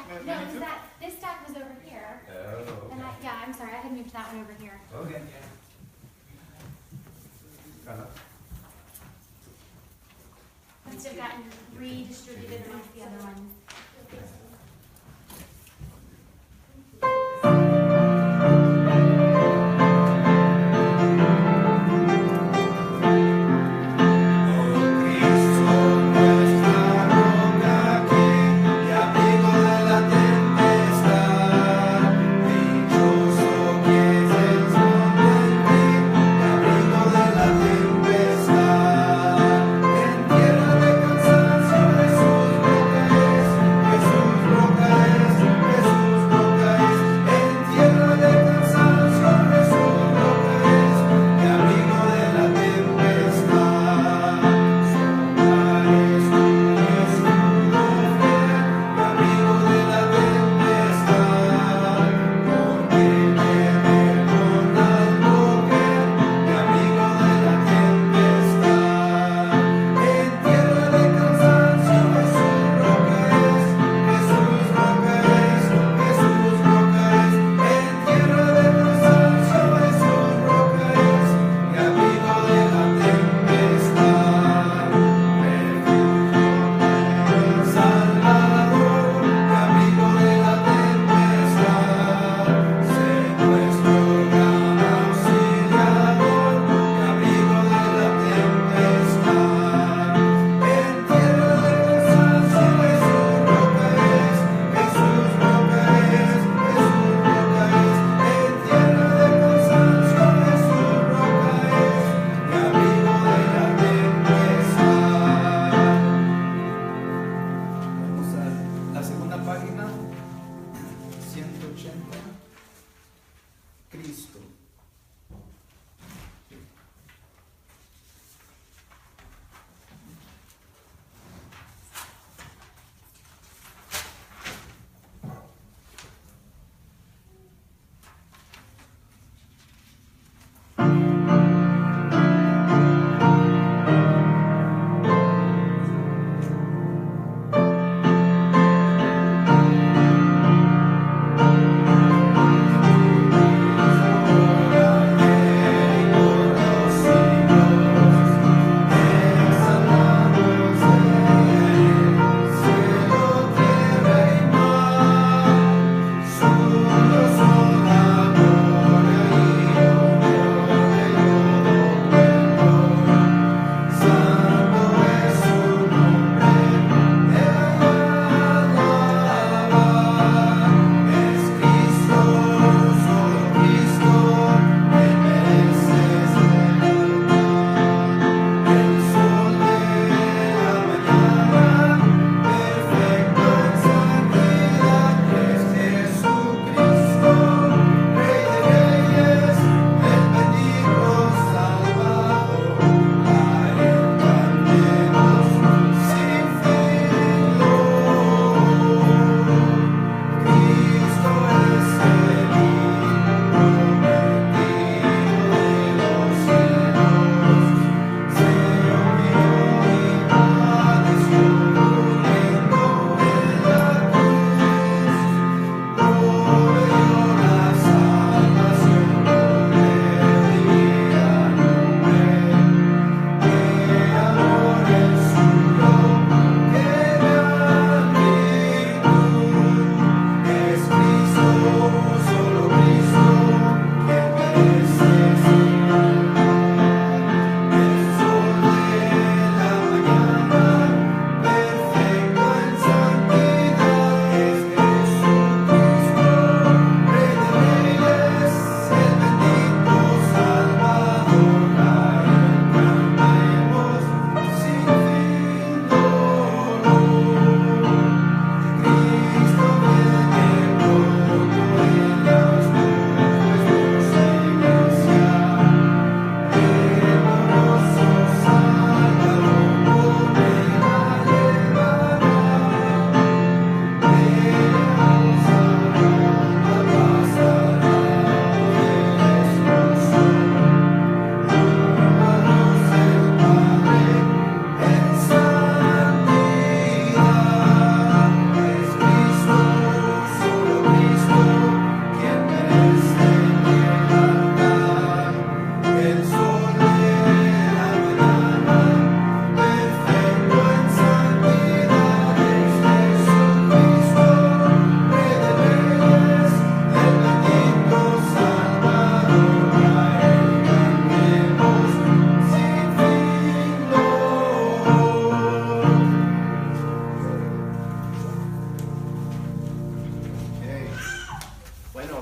stack. Many No, too? this stack was over here. Oh, And okay. I'm sorry, I had moved that one over here. Okay. Must have gotten redistributed amongst the other ones.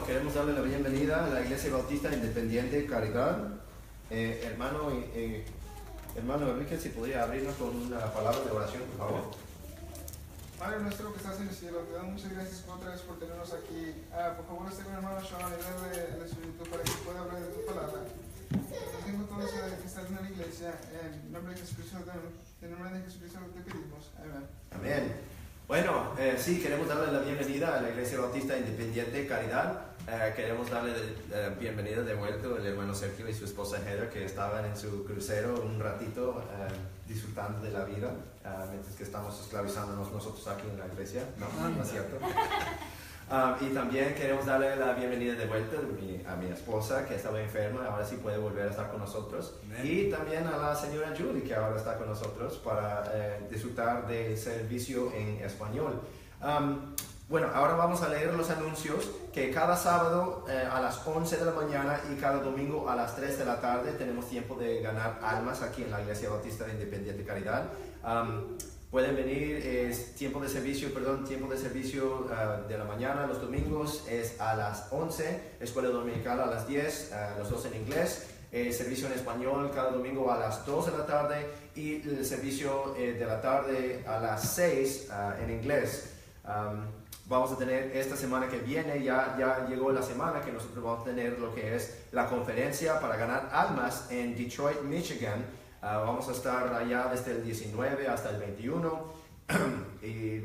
queremos darle la bienvenida a la Iglesia Bautista Independiente Caridad. Hermano Enrique, si podría abrirnos con una palabra de oración, por favor. Padre nuestro que estás en el cielo, te damos muchas gracias otra vez por tenernos aquí. Por favor, esté con el hermano Sean y darle el Espíritu para que pueda hablar de tu palabra. Tengo todos que están en la iglesia, en nombre de Jesucristo, te pedimos. Amén. Amén. Bueno, sí, queremos darle la bienvenida a la Iglesia Bautista Independiente Caridad. Queremos darle la bienvenida de vuelta al hermano Sergio y su esposa Heather, que estaban en su crucero un ratito disfrutando de la vida, mientras que estamos esclavizándonos nosotros aquí en la iglesia. No es cierto. Y también queremos darle la bienvenida de vuelta a mi esposa, que estaba enferma, ahora sí puede volver a estar con nosotros. Y también a la señora Julie, que ahora está con nosotros para disfrutar del servicio en español. Bueno, ahora vamos a leer los anuncios que cada sábado a las 11 de la mañana y cada domingo a las 3 de la tarde tenemos tiempo de ganar almas aquí en la Iglesia Bautista de Independiente Caridad. Pueden venir, es tiempo de servicio de la mañana, los domingos es a las 11, escuela dominical a las 10, los dos en inglés, servicio en español cada domingo a las 2 de la tarde y el servicio de la tarde a las 6 en inglés. Vamos a tener esta semana que viene, ya llegó la semana que nosotros vamos a tener lo que es la conferencia para ganar almas en Detroit, Michigan. Vamos a estar allá desde el 19 hasta el 21 y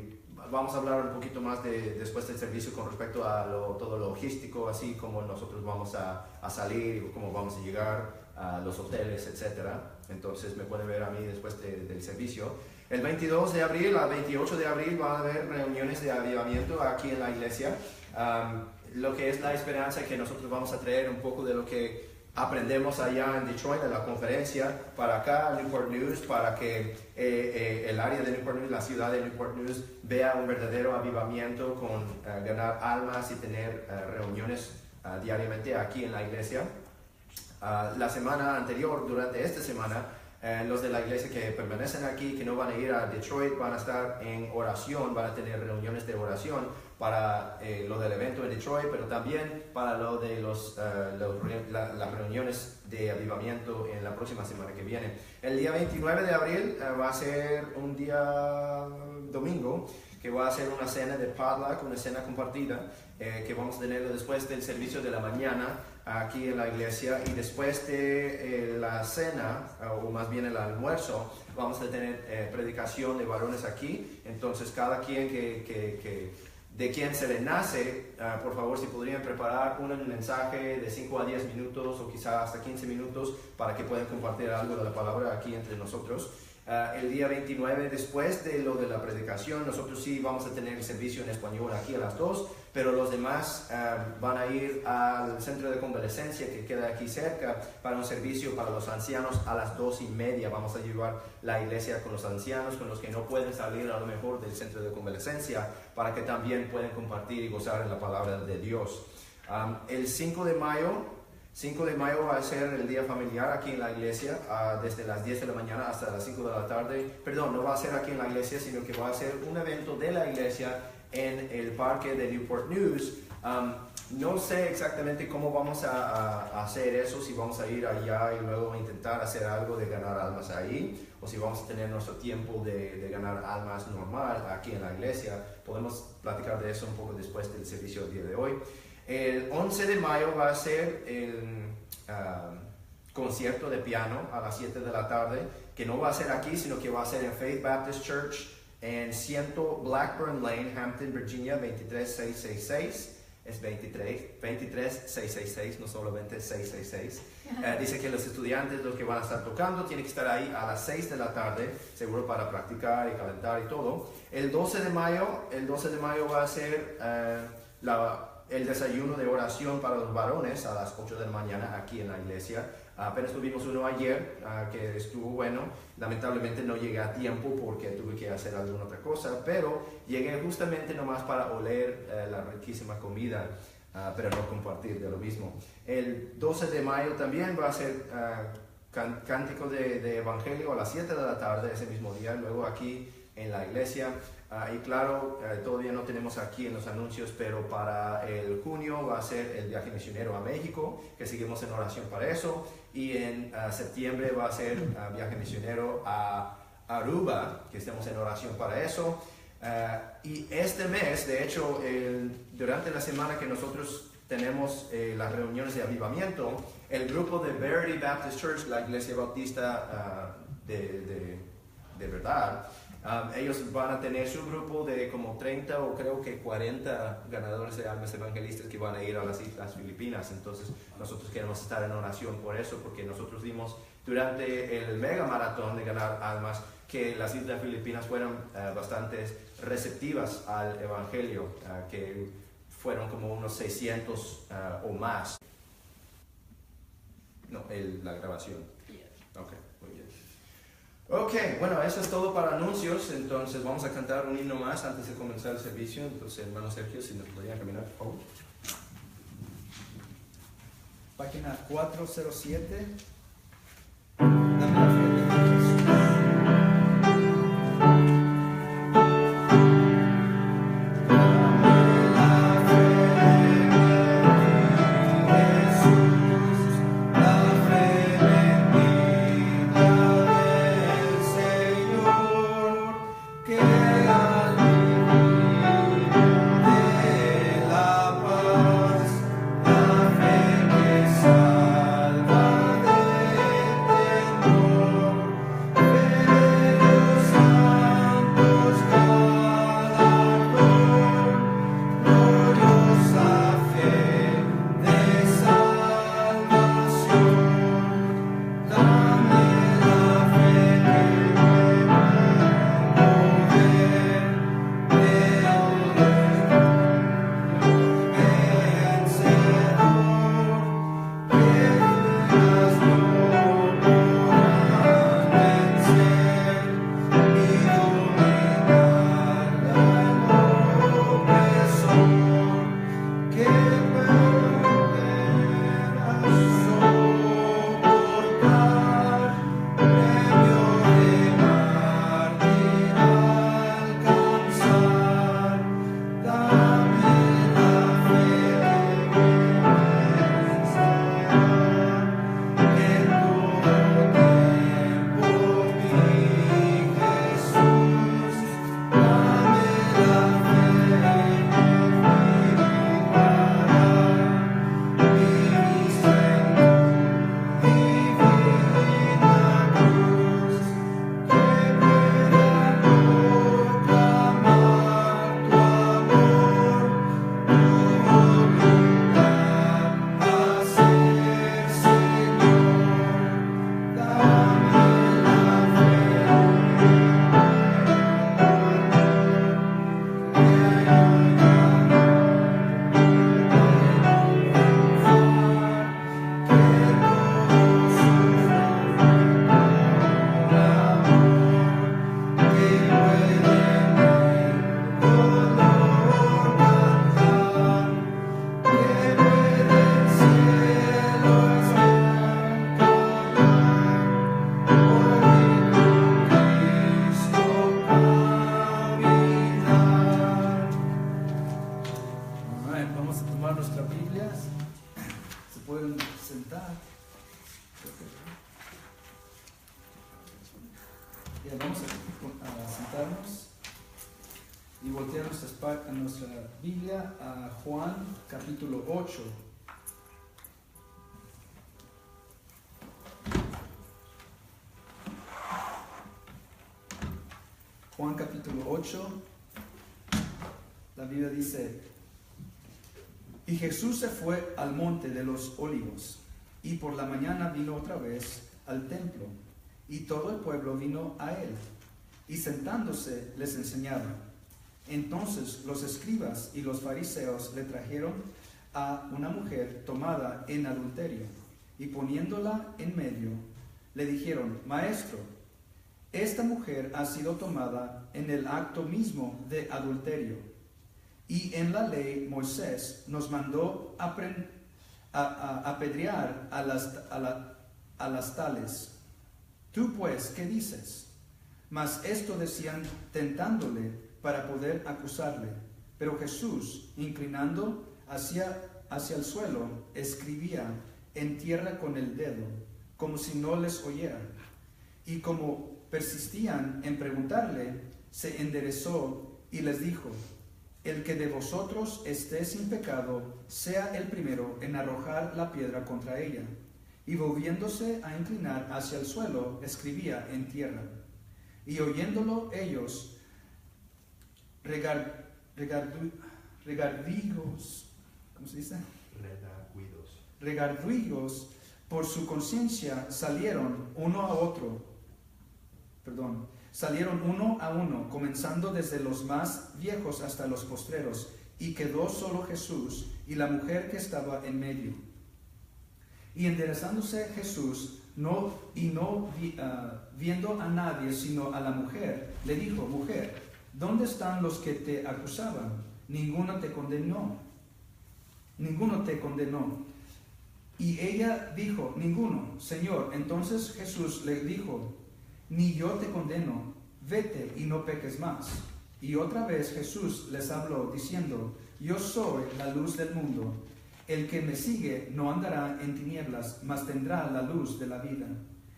vamos a hablar un poquito más después del servicio con respecto a todo lo logístico, así como nosotros vamos a salir, cómo vamos a llegar a los hoteles, etc. Entonces me pueden ver a mí después del servicio. El 22 de abril al 28 de abril van a haber reuniones de avivamiento aquí en la iglesia. Lo que es la esperanza que nosotros vamos a traer un poco de lo que aprendemos allá en Detroit, en la conferencia, para acá, Newport News, para que el área de Newport News, la ciudad de Newport News, vea un verdadero avivamiento con ganar almas y tener reuniones diariamente aquí en la iglesia. La semana anterior, durante esta semana, los de la iglesia que permanecen aquí, que no van a ir a Detroit, van a estar en oración, van a tener reuniones de oración para lo del evento en Detroit, pero también para lo de las reuniones de avivamiento en la próxima semana que viene. El día 29 de abril va a ser un día domingo, que va a ser una cena de potluck, una cena compartida, que vamos a tener después del servicio de la mañana aquí en la iglesia, y después de la cena, o más bien el almuerzo, vamos a tener predicación de varones aquí. Entonces cada quien de quien se le nace, por favor, si podrían preparar un mensaje de 5 a 10 minutos o quizás hasta 15 minutos para que puedan compartir algo de la palabra aquí entre nosotros. El día 29, después de lo de la predicación, nosotros sí vamos a tener el servicio en español aquí a las 2, pero los demás van a ir al centro de convalecencia que queda aquí cerca para un servicio para los ancianos a las 2:30. Vamos a llevar la iglesia con los ancianos, con los que no pueden salir a lo mejor del centro de convalecencia, para que también puedan compartir y gozar en la palabra de Dios. El 5 de mayo va a ser el día familiar aquí en la iglesia, desde las 10 de la mañana hasta las 5 de la tarde. Perdón, no va a ser aquí en la iglesia, sino que va a ser un evento de la iglesia en el parque de Newport News. No sé exactamente cómo vamos a hacer eso, si vamos a ir allá y luego intentar hacer algo de ganar almas ahí, o si vamos a tener nuestro tiempo de ganar almas normal aquí en la iglesia. Podemos platicar de eso un poco después del servicio del día de hoy. El 11 de mayo va a ser el concierto de piano a las 7 de la tarde, que no va a ser aquí, sino que va a ser en Faith Baptist Church en 100 Blackburn Lane, Hampton, Virginia, 23666. Es 23666, no solamente 666. Dice que los estudiantes, los que van a estar tocando, tienen que estar ahí a las 6 de la tarde, seguro para practicar y calentar y todo. El 12 de mayo va a ser el desayuno de oración para los varones a las 8 de la mañana aquí en la iglesia. Apenas tuvimos uno ayer que estuvo bueno. Lamentablemente no llegué a tiempo porque tuve que hacer alguna otra cosa, pero llegué justamente nomás para oler la riquísima comida, pero no compartir de lo mismo. El 12 de mayo también va a ser cántico de evangelio a las 7 de la tarde ese mismo día, luego aquí en la iglesia. Y claro, todavía no tenemos aquí en los anuncios, pero para el junio va a ser el viaje misionero a México, que seguimos en oración para eso. Y en septiembre va a ser viaje misionero a Aruba, que estamos en oración para eso. Y este mes, de hecho, durante la semana que nosotros tenemos las reuniones de avivamiento, el grupo de Verity Baptist Church, la iglesia bautista de verdad, ellos van a tener su grupo de como 30 o creo que 40 ganadores de almas evangelistas que van a ir a las Islas Filipinas. Entonces nosotros queremos estar en oración por eso, porque nosotros vimos durante el mega maratón de ganar almas que las Islas Filipinas fueron bastante receptivas al evangelio, que fueron como unos 600 o más. No, la grabación. Ok, muy bien. Ok, bueno, eso es todo para anuncios. Entonces vamos a cantar un himno más antes de comenzar el servicio. Entonces, hermano Sergio, si nos podría caminar, por favor. Página 407. Dame la fe de Jesús. Bien, vamos a sentarnos y voltear nuestra Biblia a Juan capítulo 8. Juan capítulo 8, la Biblia dice: y Jesús se fue al monte de los olivos, y por la mañana vino otra vez al templo, y todo el pueblo vino a él, y sentándose les enseñaba. Entonces los escribas y los fariseos le trajeron a una mujer tomada en adulterio, y poniéndola en medio, le dijeron: Maestro, esta mujer ha sido tomada en el acto mismo de adulterio, y en la ley Moisés nos mandó apedrear a las tales. Tú pues, ¿qué dices? Mas esto decían tentándole para poder acusarle. Pero Jesús, inclinando hacia el suelo, escribía en tierra con el dedo, como si no les oyera. Y como persistían en preguntarle, se enderezó y les dijo: el que de vosotros esté sin pecado, sea el primero en arrojar la piedra contra ella. Y volviéndose a inclinar hacia el suelo, escribía en tierra. Y oyéndolo ellos, regardigos, ¿cómo se dice? Regardigos por su conciencia, salieron uno a uno, comenzando desde los más viejos hasta los postreros, y quedó solo Jesús y la mujer que estaba en medio. Y enderezándose Jesús, viendo a nadie sino a la mujer, le dijo: mujer, ¿dónde están los que te acusaban? Ninguno te condenó. Y ella dijo: ninguno, Señor. Entonces Jesús le dijo: ni yo te condeno, vete y no peques más. Y otra vez Jesús les habló diciendo: yo soy la luz del mundo. El que me sigue no andará en tinieblas, mas tendrá la luz de la vida.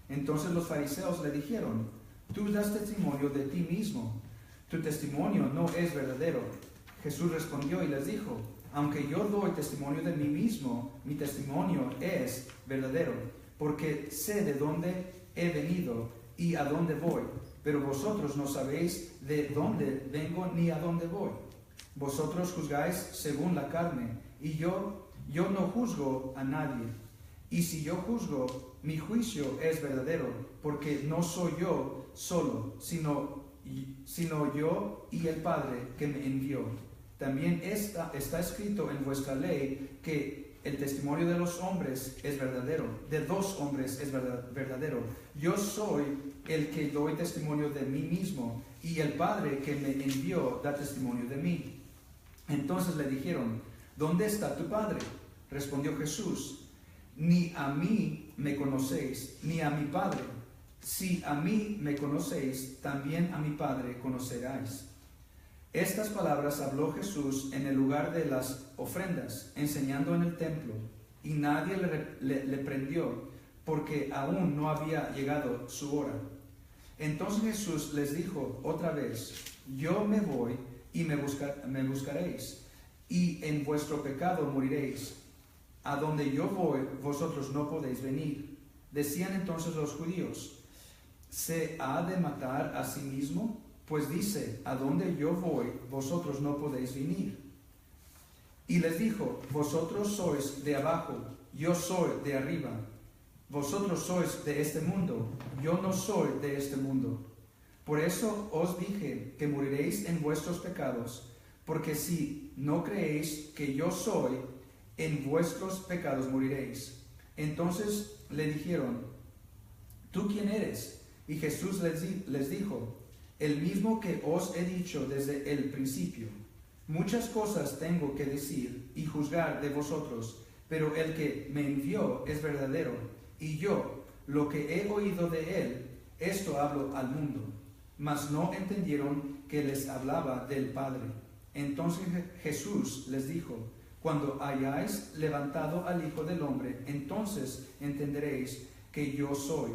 Entonces los fariseos le dijeron: tú das testimonio de ti mismo, tu testimonio no es verdadero. Jesús respondió y les dijo: aunque yo doy testimonio de mí mismo, mi testimonio es verdadero, porque sé de dónde he venido y a dónde voy, pero vosotros no sabéis de dónde vengo ni a dónde voy. Vosotros juzgáis según la carne, y yo no juzgo a nadie. Y si yo juzgo, mi juicio es verdadero, porque no soy yo solo, sino yo y el Padre que me envió. También está escrito en vuestra ley que el testimonio de los hombres es verdadero, de dos hombres es verdadero. Yo soy el que doy testimonio de mí mismo, y el Padre que me envió da testimonio de mí. Entonces le dijeron: ¿dónde está tu Padre? Respondió Jesús: ni a mí me conocéis, ni a mi Padre. Si a mí me conocéis, también a mi Padre conoceráis. Estas palabras habló Jesús en el lugar de las ofrendas, enseñando en el templo, y nadie le prendió, porque aún no había llegado su hora. Entonces Jesús les dijo otra vez: yo me voy y me buscaréis, y en vuestro pecado moriréis. A donde yo voy, vosotros no podéis venir. Decían entonces los judíos: ¿se ha de matar a sí mismo? Pues dice: a donde yo voy, vosotros no podéis venir. Y les dijo: vosotros sois de abajo, yo soy de arriba. Vosotros sois de este mundo, yo no soy de este mundo. Por eso os dije que moriréis en vuestros pecados, porque si no creéis que yo soy, en vuestros pecados moriréis. Entonces le dijeron: ¿tú quién eres? Y Jesús les dijo: el mismo que os he dicho desde el principio. Muchas cosas tengo que decir y juzgar de vosotros, pero el que me envió es verdadero, y yo, lo que he oído de él, esto hablo al mundo. Mas no entendieron que les hablaba del Padre. Entonces Jesús les dijo: cuando hayáis levantado al Hijo del Hombre, entonces entenderéis que yo soy,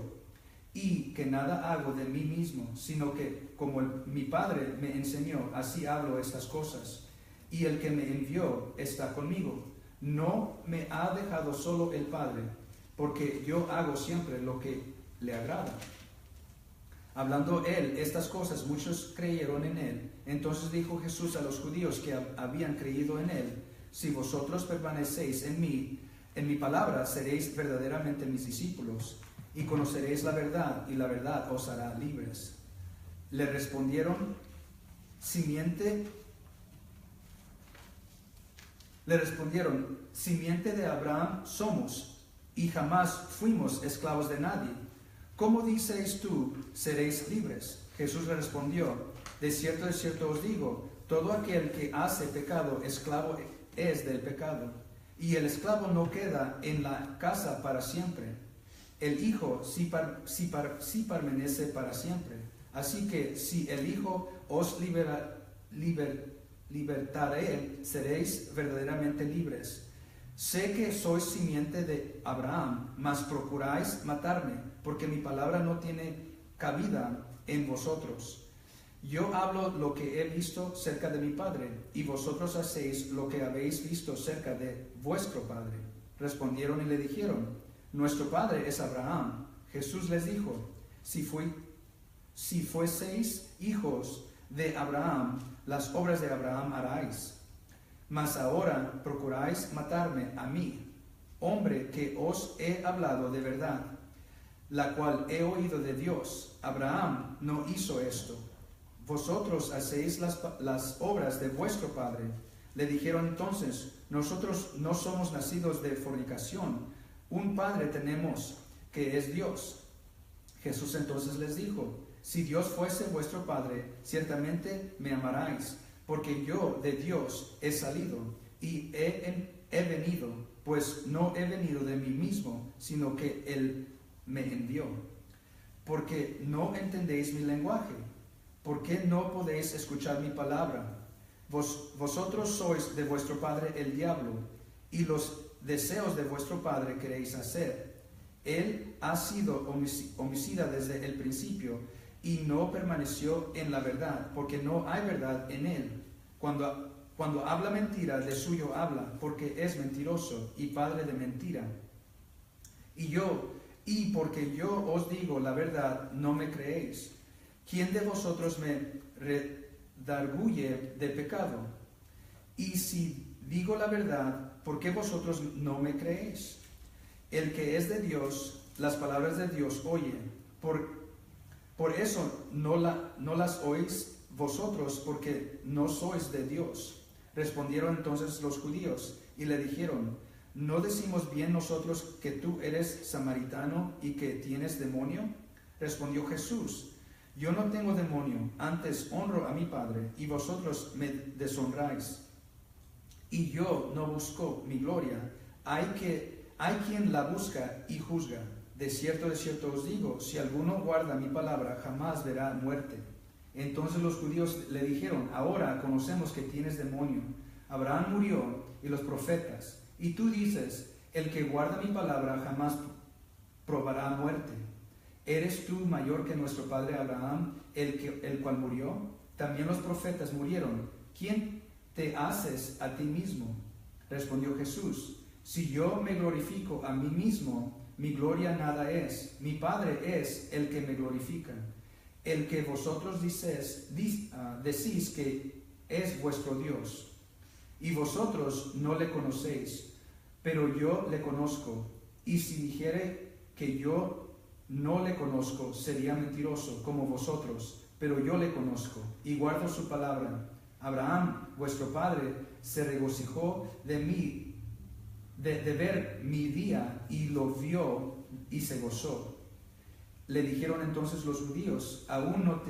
y que nada hago de mí mismo, sino que como mi Padre me enseñó, así hablo estas cosas. Y el que me envió está conmigo. No me ha dejado solo el Padre, porque yo hago siempre lo que le agrada. Hablando él estas cosas, muchos creyeron en él. Entonces dijo Jesús a los judíos que habían creído en él: si vosotros permanecéis en mi palabra, seréis verdaderamente mis discípulos, y conoceréis la verdad, y la verdad os hará libres. Le respondieron: simiente de Abraham somos, y jamás fuimos esclavos de nadie. ¿Cómo dices tú, seréis libres? Jesús le respondió: de cierto os digo, todo aquel que hace pecado, esclavo es del pecado. Y el esclavo no queda en la casa para siempre. El Hijo sí permanece para siempre. Así que si el Hijo os libertaré, seréis verdaderamente libres. Sé que sois simiente de Abraham, mas procuráis matarme, porque mi palabra no tiene cabida en vosotros. Yo hablo lo que he visto cerca de mi Padre, y vosotros hacéis lo que habéis visto cerca de vuestro Padre. Respondieron y le dijeron: nuestro Padre es Abraham. Jesús les dijo: si fueseis hijos de Abraham, las obras de Abraham haráis. Mas ahora procuráis matarme a mí, hombre que os he hablado de verdad, la cual he oído de Dios. Abraham no hizo esto. Vosotros hacéis las obras de vuestro padre. Le dijeron entonces: nosotros no somos nacidos de fornicación, un padre tenemos, que es Dios. Jesús entonces les dijo: si Dios fuese vuestro padre, ciertamente me amaráis, porque yo de Dios he salido y he venido, pues no he venido de mí mismo, sino que Él me envió. Porque no entendéis mi lenguaje, ¿por qué no podéis escuchar mi palabra? Vosotros sois de vuestro padre el diablo, y los deseos de vuestro padre queréis hacer. Él ha sido homicida desde el principio, y no permaneció en la verdad, porque no hay verdad en él. Cuando habla mentira, de suyo habla, porque es mentiroso y padre de mentira. Y porque yo os digo la verdad, no me creéis. ¿Quién de vosotros me redarguye de pecado? Y si digo la verdad, ¿por qué vosotros no me creéis? El que es de Dios, las palabras de Dios oye. Por eso no las oís vosotros, porque no sois de Dios. Respondieron entonces los judíos y le dijeron: ¿no decimos bien nosotros que tú eres samaritano y que tienes demonio? Respondió Jesús: yo no tengo demonio, antes honro a mi Padre, y vosotros me deshonráis. Y yo no busco mi gloria, hay quien la busca y juzga. De cierto os digo, si alguno guarda mi palabra, jamás verá muerte. Entonces los judíos le dijeron: ahora conocemos que tienes demonio. Abraham murió y los profetas, y tú dices: el que guarda mi palabra jamás probará muerte. ¿Eres tú mayor que nuestro padre Abraham, el cual murió? También los profetas murieron. ¿Quién te haces a ti mismo? Respondió Jesús: si yo me glorifico a mí mismo, mi gloria nada es. Mi Padre es el que me glorifica, el que vosotros decís que es vuestro Dios. Y vosotros no le conocéis, pero yo le conozco. Y si dijere que yo no le conozco, sería mentiroso como vosotros, pero yo le conozco y guardo su palabra. Abraham, vuestro padre, se regocijó de mí, de ver mi día, y lo vio y se gozó. Le dijeron entonces los judíos: ¿aún no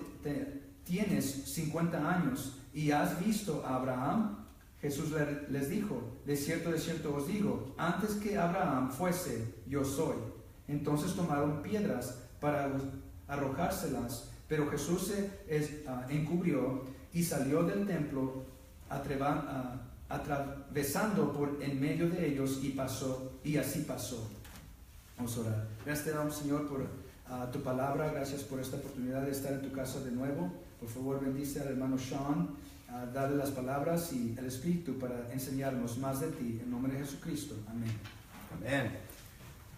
tienes 50 años y has visto a Abraham? Jesús les dijo: de cierto os digo, antes que Abraham fuese, yo soy. Entonces tomaron piedras para arrojárselas, pero Jesús se encubrió y salió del templo atravesando por en medio de ellos, y así pasó. Vamos a orar. Gracias te damos, Señor, por tu palabra. Gracias por esta oportunidad de estar en tu casa de nuevo. Por favor, bendice al hermano Sean, dale las palabras y el Espíritu para enseñarnos más de ti. En nombre de Jesucristo. Amén. Amén.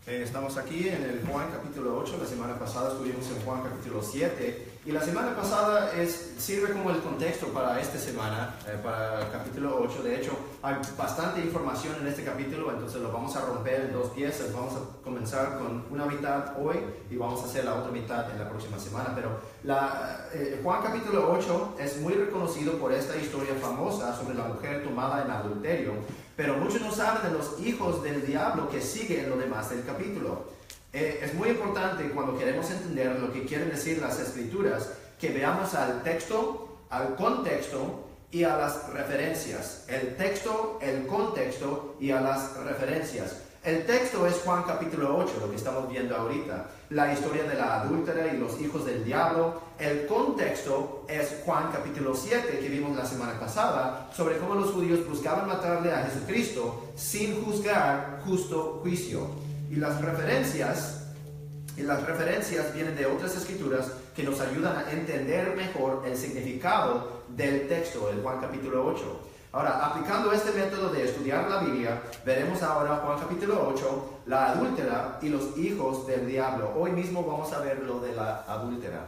Estamos aquí en el Juan capítulo 8. La semana pasada estuvimos en Juan capítulo 7. Y la semana pasada sirve como el contexto para esta semana, para el capítulo 8. De hecho, hay bastante información en este capítulo, entonces lo vamos a romper en dos piezas. Vamos a comenzar con una mitad hoy y vamos a hacer la otra mitad en la próxima semana. Pero Juan capítulo 8 es muy reconocido por esta historia famosa sobre la mujer tomada en adulterio. Pero muchos no saben de los hijos del diablo que siguen lo demás del capítulo. Es muy importante cuando queremos entender lo que quieren decir las escrituras, que veamos al texto, al contexto y a las referencias. El texto, el contexto y a las referencias. El texto es Juan capítulo 8, lo que estamos viendo ahorita. La historia de la adúltera y los hijos del diablo. El contexto es Juan capítulo 7, que vimos la semana pasada, sobre cómo los judíos buscaban matarle a Jesucristo sin juzgar justo juicio. Y las referencias vienen de otras escrituras que nos ayudan a entender mejor el significado del texto, el Juan capítulo 8. Ahora, aplicando este método de estudiar la Biblia, veremos ahora Juan capítulo 8, la adúltera y los hijos del diablo. Hoy mismo vamos a ver lo de la adúltera.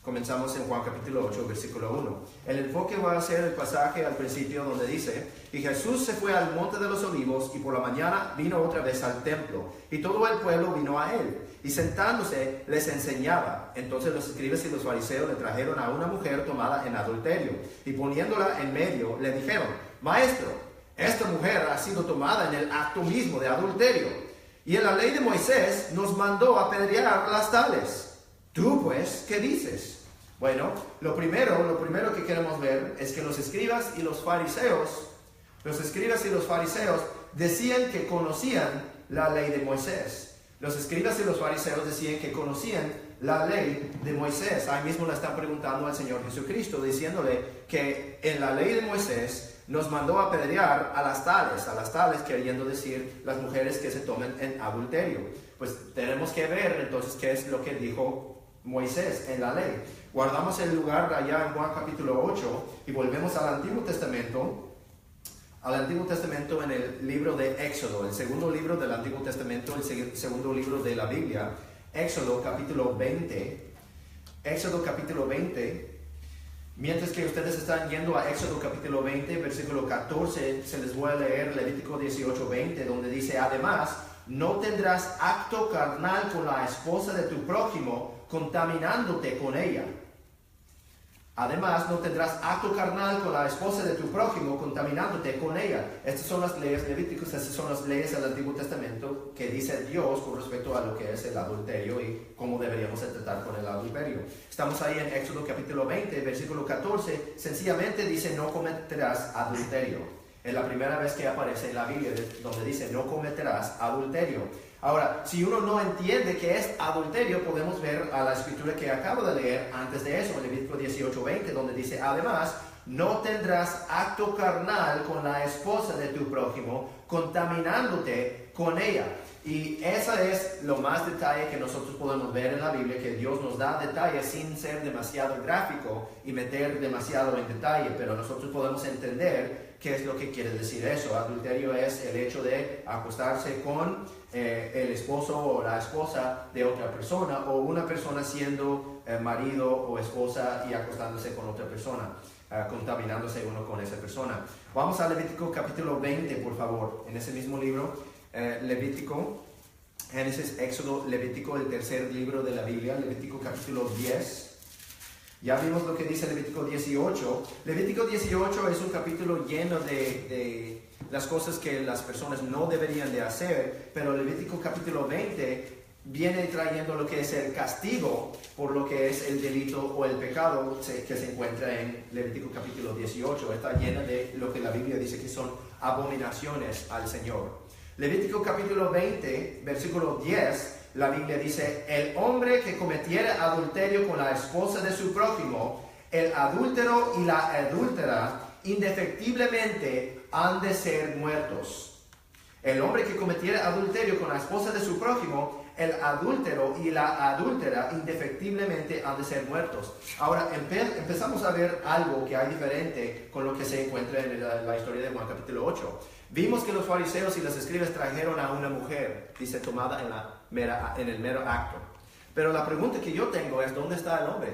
Comenzamos en Juan capítulo 8, versículo 1. El enfoque va a ser el pasaje al principio donde dice: y Jesús se fue al monte de los olivos y por la mañana vino otra vez al templo y todo el pueblo vino a él y sentándose les enseñaba. Entonces los escribas y los fariseos le trajeron a una mujer tomada en adulterio y poniéndola en medio le dijeron: Maestro, esta mujer ha sido tomada en el acto mismo de adulterio y en la ley de Moisés nos mandó apedrear a las tales. ¿Tú pues qué dices? Bueno, lo primero que queremos ver es que los escribas y los fariseos decían que conocían la ley de Moisés. Los escribas y los fariseos decían que conocían la ley de Moisés. Ahí mismo le están preguntando al Señor Jesucristo, diciéndole que en la ley de Moisés nos mandó apedrear a las tales, queriendo decir las mujeres que se tomen en adulterio. Pues tenemos que ver entonces qué es lo que dijo Moisés en la ley. Guardamos el lugar allá en Juan capítulo 8 y volvemos al Antiguo Testamento en el libro de Éxodo, el segundo libro del Antiguo Testamento, el segundo libro de la Biblia, Éxodo capítulo 20. Mientras que ustedes están yendo a Éxodo capítulo 20, versículo 14, se les voy a leer Levítico 18:20, donde dice: además, no tendrás acto carnal con la esposa de tu prójimo, contaminándote con ella. Además, no tendrás acto carnal con la esposa de tu prójimo, contaminándote con ella. Estas son las leyes levíticas, estas son las leyes del Antiguo Testamento que dice Dios con respecto a lo que es el adulterio y cómo deberíamos tratar con el adulterio. Estamos ahí en Éxodo capítulo 20, versículo 14, sencillamente dice: no cometerás adulterio. Es la primera vez que aparece en la Biblia donde dice: no cometerás adulterio. Ahora, si uno no entiende qué es adulterio, podemos ver a la escritura que acabo de leer antes de eso, en Levítico 18:20, donde dice: además, no tendrás acto carnal con la esposa de tu prójimo, contaminándote con ella. Y esa es lo más detalle que nosotros podemos ver en la Biblia, que Dios nos da detalles sin ser demasiado gráfico y meter demasiado en detalle, pero nosotros podemos entender qué es lo que quiere decir eso. Adulterio es el hecho de acostarse con el esposo o la esposa de otra persona, o una persona siendo marido o esposa y acostándose con otra persona, contaminándose uno con esa persona. Vamos a Levítico capítulo 20, por favor, en ese mismo libro. Levítico, Génesis, Éxodo, Levítico, el tercer libro de la Biblia, Levítico capítulo 10. Ya vimos lo que dice Levítico 18. Levítico 18 es un capítulo lleno de las cosas que las personas no deberían de hacer, pero Levítico capítulo 20 viene trayendo lo que es el castigo por lo que es el delito o el pecado que se encuentra en Levítico capítulo 18. Está llena de lo que la Biblia dice que son abominaciones al Señor. Levítico capítulo 20, versículo 10, la Biblia dice: el hombre que cometiera adulterio con la esposa de su prójimo, el adúltero y la adúltera, indefectiblemente han de ser muertos. El hombre que cometiera adulterio con la esposa de su prójimo, el adúltero y la adúltera, indefectiblemente han de ser muertos. Ahora empezamos a ver algo que hay diferente con lo que se encuentra en la historia de Juan capítulo 8. Vimos que los fariseos y los escribas trajeron a una mujer, dice, tomada en el mero acto. Pero la pregunta que yo tengo es: ¿dónde está el hombre?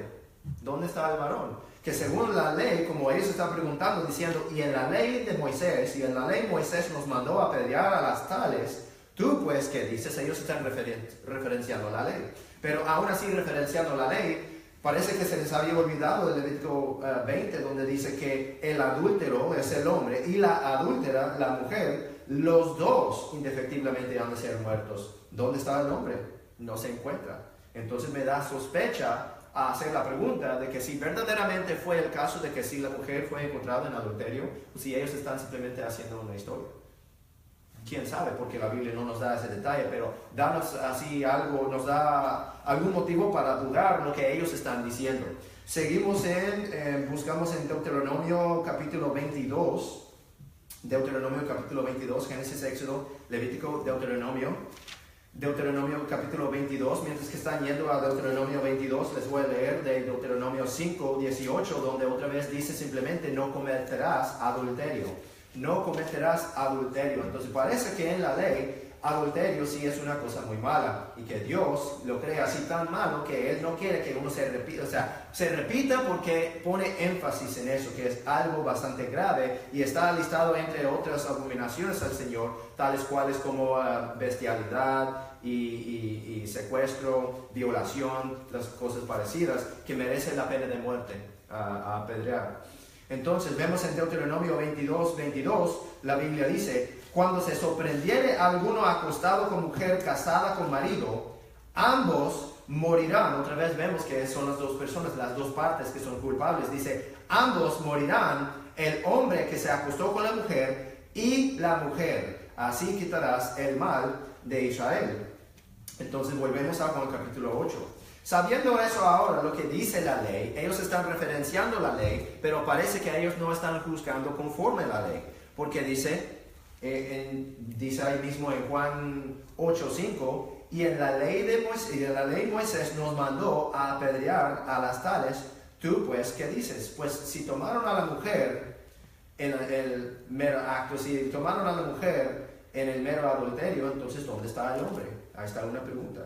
¿Dónde está el varón? Que según la ley, como ellos están preguntando, diciendo: y en la ley de Moisés, y en la ley Moisés nos mandó a apedrear a las tales, tú pues, ¿qué dices? Ellos están referenciando la ley. Pero aún así, referenciando la ley, parece que se les había olvidado el Levítico 20, donde dice que el adúltero es el hombre y la adúltera, la mujer, los dos indefectiblemente han de ser muertos. ¿Dónde está el hombre? No se encuentra. Entonces me da sospecha a hacer la pregunta de que si verdaderamente fue el caso de que si la mujer fue encontrada en adulterio, o si ellos están simplemente haciendo una historia. quién sabe, porque la Biblia no nos da ese detalle, pero danos así algo, nos da algún motivo para dudar lo que ellos están diciendo. Seguimos buscamos en Deuteronomio capítulo 22, Génesis, Éxodo, Levítico, Deuteronomio capítulo 22. Mientras que están yendo a Deuteronomio 22, les voy a leer de Deuteronomio 5, 18, donde otra vez dice simplemente: no cometerás adulterio. No cometerás adulterio. Entonces parece que en la ley adulterio sí es una cosa muy mala, y que Dios lo cree así tan malo que Él no quiere que uno se repita. O sea, se repita porque pone énfasis en eso, que es algo bastante grave, y está listado entre otras abominaciones al Señor, tales cuales como bestialidad y secuestro, violación, las cosas parecidas que merecen la pena de muerte, a apedrear. Entonces vemos en Deuteronomio 22, la Biblia dice: cuando se sorprendiere alguno acostado con mujer casada con marido, ambos morirán. Otra vez vemos que son las dos personas, las dos partes que son culpables. Dice: ambos morirán, el hombre que se acostó con la mujer y la mujer. Así quitarás el mal de Israel. Entonces volvemos a Juan capítulo 8. Sabiendo eso ahora, lo que dice la ley, ellos están referenciando la ley, pero parece que ellos no están juzgando conforme a la ley, porque dice ahí mismo en Juan 8:5: y en la ley Moisés nos mandó a apedrear a las tales. Tú pues, ¿qué dices? Pues si tomaron a la mujer en el mero acto, si tomaron a la mujer en el mero adulterio, entonces ¿dónde está el hombre? Ahí está una pregunta.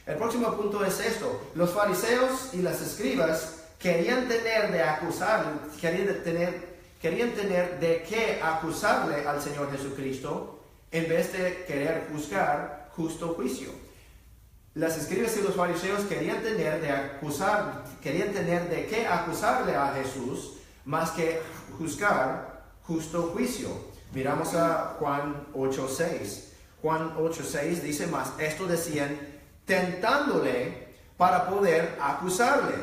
El próximo punto es esto: los fariseos y las escribas querían tener de qué acusarle al Señor Jesucristo, en vez de querer juzgar justo juicio. Las escribas y los fariseos querían tener de qué acusarle a Jesús, más que juzgar justo juicio. Miramos a Juan 8:6. Juan 8:6 dice: más esto decían tentándole para poder acusarle.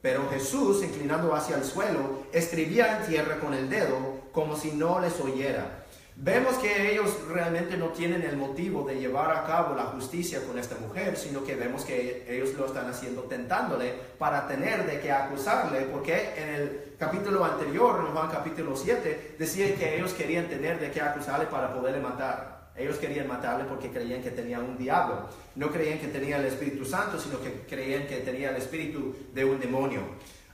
Pero Jesús, inclinando hacia el suelo, escribía en tierra con el dedo, como si no les oyera. Vemos que ellos realmente no tienen el motivo de llevar a cabo la justicia con esta mujer, sino que vemos que ellos lo están haciendo tentándole para tener de qué acusarle, porque en el capítulo anterior, en Juan capítulo 7, decía que ellos querían tener de qué acusarle para poderle matar. Ellos querían matarle porque creían que tenía un diablo. No creían que tenía el Espíritu Santo, sino que creían que tenía el espíritu de un demonio.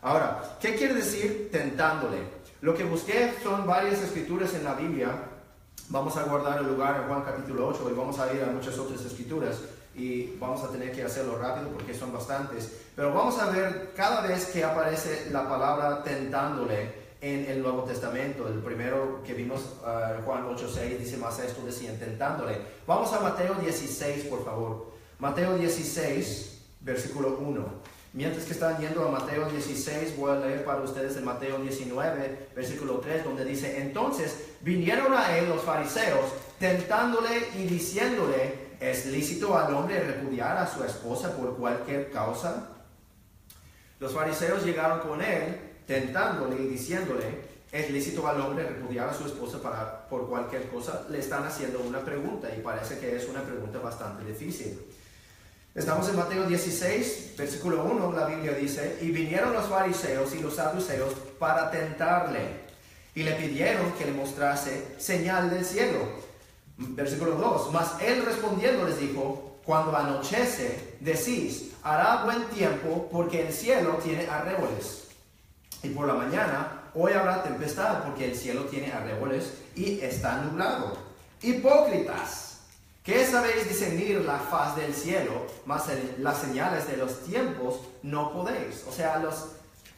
Ahora, ¿qué quiere decir tentándole? Lo que busqué son varias escrituras en la Biblia. Vamos a guardar el lugar en Juan capítulo 8 y vamos a ir a muchas otras escrituras. Y vamos a tener que hacerlo rápido porque son bastantes. Pero vamos a ver cada vez que aparece la palabra tentándole en el Nuevo Testamento. El primero que vimos, Juan 8:6, dice: más esto decían tentándole. Vamos a Mateo 16, por favor. Mateo 16, versículo 1. Mientras que están yendo a Mateo 16, voy a leer para ustedes en Mateo 19, versículo 3, donde dice: entonces vinieron a él los fariseos, tentándole y diciéndole: ¿es lícito al hombre repudiar a su esposa por cualquier causa? Los fariseos llegaron con él, tentándole y diciéndole: ¿es lícito al hombre repudiar a su esposa por cualquier cosa? Le están haciendo una pregunta, y parece que es una pregunta bastante difícil. Estamos en Mateo 16, versículo 1, la Biblia dice: y vinieron los fariseos y los saduceos para tentarle, y le pidieron que le mostrase señal del cielo. Versículo 2, mas él respondiendo les dijo: cuando anochece, decís: hará buen tiempo, porque el cielo tiene arreboles. Y por la mañana, hoy habrá tempestad, porque el cielo tiene arreboles y está nublado. Hipócritas, ¿qué sabéis discernir la faz del cielo, mas las señales de los tiempos no podéis? O sea,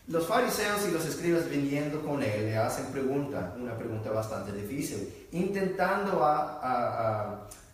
los fariseos y los escribas viniendo con él le hacen una pregunta bastante difícil, intentando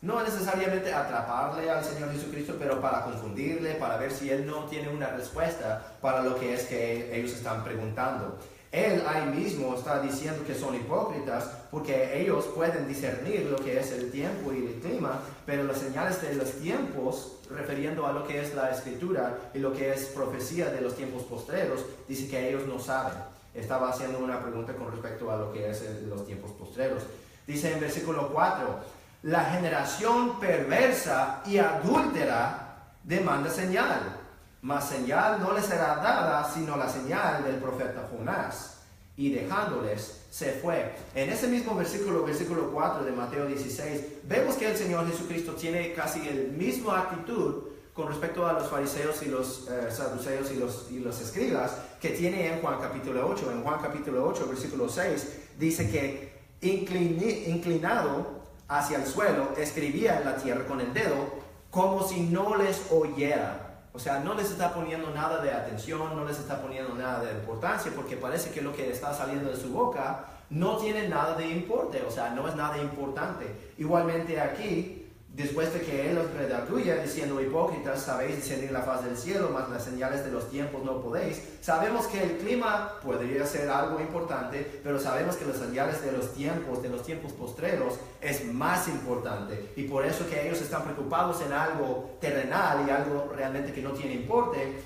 no necesariamente atraparle al Señor Jesucristo, pero para confundirle, para ver si él no tiene una respuesta para lo que es que ellos están preguntando. Él ahí mismo está diciendo que son hipócritas porque ellos pueden discernir lo que es el tiempo y el clima, pero las señales de los tiempos, refiriendo a lo que es la escritura y lo que es profecía de los tiempos postreros, dice que ellos no saben. Estaba haciendo una pregunta con respecto a lo que es los tiempos postreros. Dice en versículo 4: la generación perversa y adúltera demanda señal, mas señal no les será dada sino la señal del profeta Jonás. Y dejándoles, se fue. En ese mismo versículo 4 de Mateo 16, vemos que el Señor Jesucristo tiene casi el mismo actitud con respecto a los fariseos y los saduceos y los escribas que tiene en Juan capítulo 8. En Juan capítulo 8, versículo 6, dice que inclinado hacia el suelo, escribía en la tierra con el dedo, como si no les oyera. O sea, no les está poniendo nada de atención, no les está poniendo nada de importancia, porque parece que lo que está saliendo de su boca no tiene nada de importe, o sea, no es nada importante. Igualmente aquí, después de que él los redarguye diciendo: hipócritas, sabéis discernir la faz del cielo, mas las señales de los tiempos no podéis. Sabemos que el clima podría ser algo importante, pero sabemos que las señales de los tiempos postreros es más importante, y por eso que ellos están preocupados en algo terrenal y algo realmente que no tiene importe.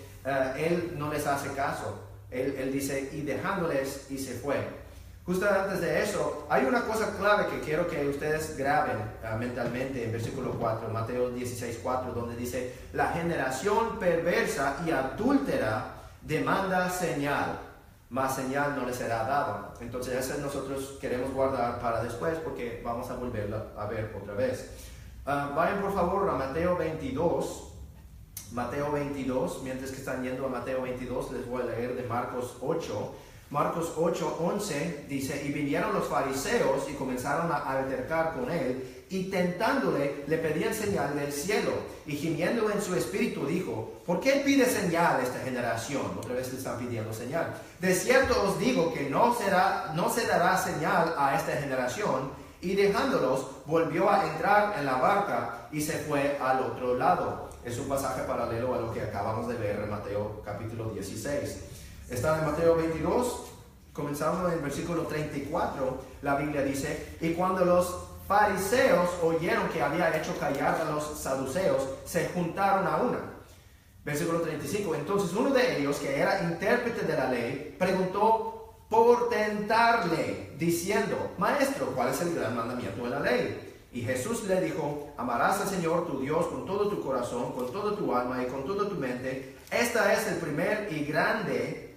Él no les hace caso. Él dice: y dejándoles, y se fue. Justo antes de eso, hay una cosa clave que quiero que ustedes graben mentalmente en versículo 4, Mateo 16, 4, donde dice: la generación perversa y adúltera demanda señal, mas señal no les será dada. Entonces eso nosotros queremos guardar para después, porque vamos a volverlo a ver otra vez. Vayan por favor a Mateo 22. Mateo 22, mientras que están yendo a Mateo 22, les voy a leer de Marcos 8. Marcos 8, 11 dice: y vinieron los fariseos y comenzaron a altercar con él, y tentándole le pedían señal del cielo, y gimiendo en su espíritu dijo: ¿por qué pide señal esta generación? Otra vez le están pidiendo señal. De cierto os digo que no se dará señal a esta generación. Y dejándolos, volvió a entrar en la barca y se fue al otro lado. Es un pasaje paralelo a lo que acabamos de ver en Mateo capítulo 16. Está en Mateo 22, comenzando en el versículo 34, la Biblia dice: y cuando los fariseos oyeron que había hecho callar a los saduceos, se juntaron a una. Versículo 35, entonces uno de ellos, que era intérprete de la ley, preguntó por tentarle, diciendo: maestro, ¿cuál es el gran mandamiento de la ley? Y Jesús le dijo: amarás al Señor tu Dios con todo tu corazón, con toda tu alma y con toda tu mente. Esta es el primero y grande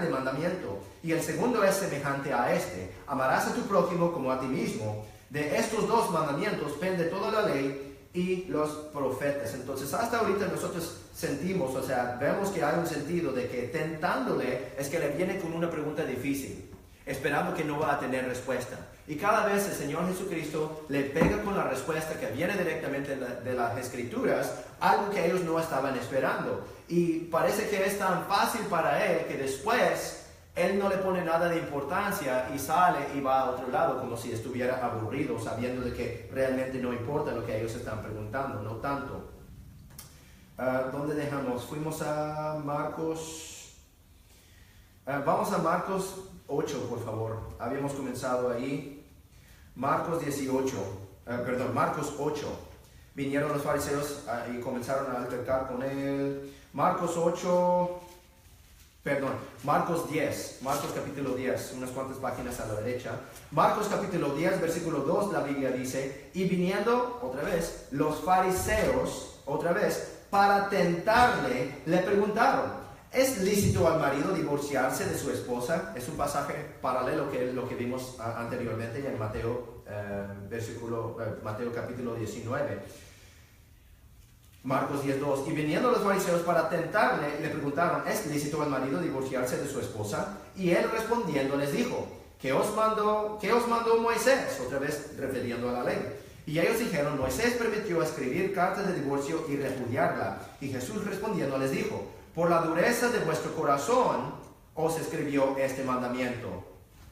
mandamiento. Y el segundo es semejante a este: amarás a tu prójimo como a ti mismo. De estos dos mandamientos pende toda la ley y los profetas. Entonces hasta ahorita nosotros sentimos, o sea, vemos que hay un sentido de que tentándole es que le viene con una pregunta difícil, esperando que no va a tener respuesta. Y cada vez el Señor Jesucristo le pega con la respuesta que viene directamente de las Escrituras, algo que ellos no estaban esperando. Y parece que es tan fácil para él que después él no le pone nada de importancia y sale y va a otro lado como si estuviera aburrido, sabiendo de que realmente no importa lo que ellos están preguntando, no tanto. ¿Dónde dejamos? Fuimos a Marcos. Vamos a Marcos 8, por favor. Habíamos comenzado ahí. Marcos 8. Vinieron los fariseos y comenzaron a altercar con él. Marcos 10. Marcos capítulo 10, unas cuantas páginas a la derecha. Marcos capítulo 10, versículo 2, la Biblia dice: y viniendo, otra vez, los fariseos, otra vez, para tentarle, le preguntaron: ¿es lícito al marido divorciarse de su esposa? Es un pasaje paralelo que lo que vimos anteriormente en Mateo, Mateo capítulo 19. Marcos 10:2. Y viniendo los fariseos para tentarle, le preguntaron: ¿es lícito al marido divorciarse de su esposa? Y él respondiendo les dijo: ¿qué os mandó Moisés? Otra vez refiriendo a la ley. Y ellos dijeron: Moisés permitió escribir cartas de divorcio y repudiarla. Y Jesús respondiendo les dijo: por la dureza de vuestro corazón os escribió este mandamiento.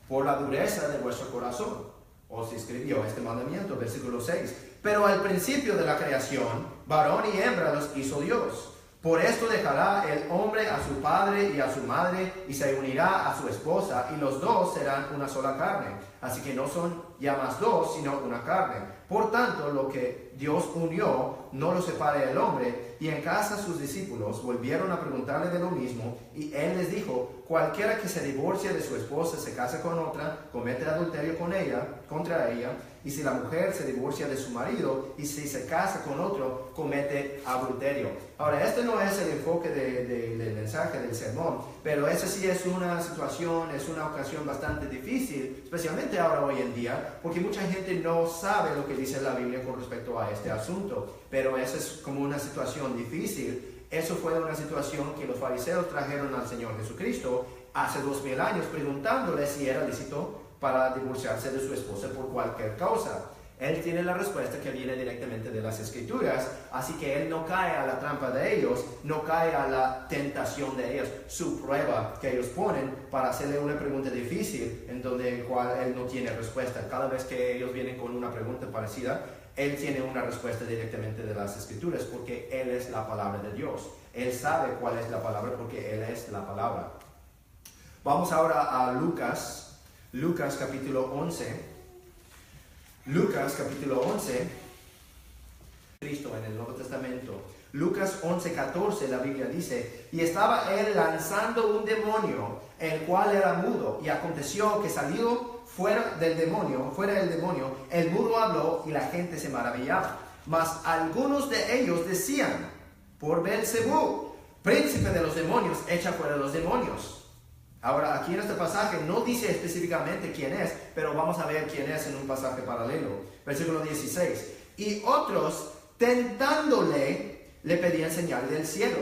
Por la dureza de vuestro corazón os escribió este mandamiento. Versículo 6. Pero al principio de la creación, varón y hembra los hizo Dios. Por esto dejará el hombre a su padre y a su madre, y se unirá a su esposa, y los dos serán una sola carne. Así que no son ya más dos, sino una carne. Por tanto, lo que Dios unió, no lo separe el hombre. Y en casa sus discípulos volvieron a preguntarle de lo mismo, y él les dijo: cualquiera que se divorcie de su esposa, se casa con otra, comete adulterio contra ella, y si la mujer se divorcia de su marido y si se casa con otro, comete adulterio. Ahora, este no es el enfoque del mensaje del sermón, pero esa sí es una situación, es una ocasión bastante difícil, especialmente ahora hoy en día, porque mucha gente no sabe lo que dice la Biblia con respecto a este asunto, pero esa es como una situación difícil. Eso fue una situación que los fariseos trajeron al Señor Jesucristo hace 2000 años, preguntándole si era lícito para divorciarse de su esposa por cualquier causa. Él tiene la respuesta que viene directamente de las Escrituras, así que él no cae a la trampa de ellos, no cae a la tentación de ellos, su prueba que ellos ponen para hacerle una pregunta difícil en donde el cual él no tiene respuesta. Cada vez que ellos vienen con una pregunta parecida, él tiene una respuesta directamente de las Escrituras porque él es la palabra de Dios. Él sabe cuál es la palabra porque él es la palabra. Vamos ahora a Lucas capítulo 11. Lucas capítulo 11, Cristo en el Nuevo Testamento. Lucas 11:14, la Biblia dice: y estaba él lanzando un demonio, el cual era mudo, y aconteció que salido fuera el demonio, el mudo habló y la gente se maravillaba. Mas algunos de ellos decían: por Beelzebú, príncipe de los demonios, echa fuera los demonios. Ahora, aquí en este pasaje no dice específicamente quién es, pero vamos a ver quién es en un pasaje paralelo. Versículo 16. Y otros, tentándole, le pedían señal del cielo.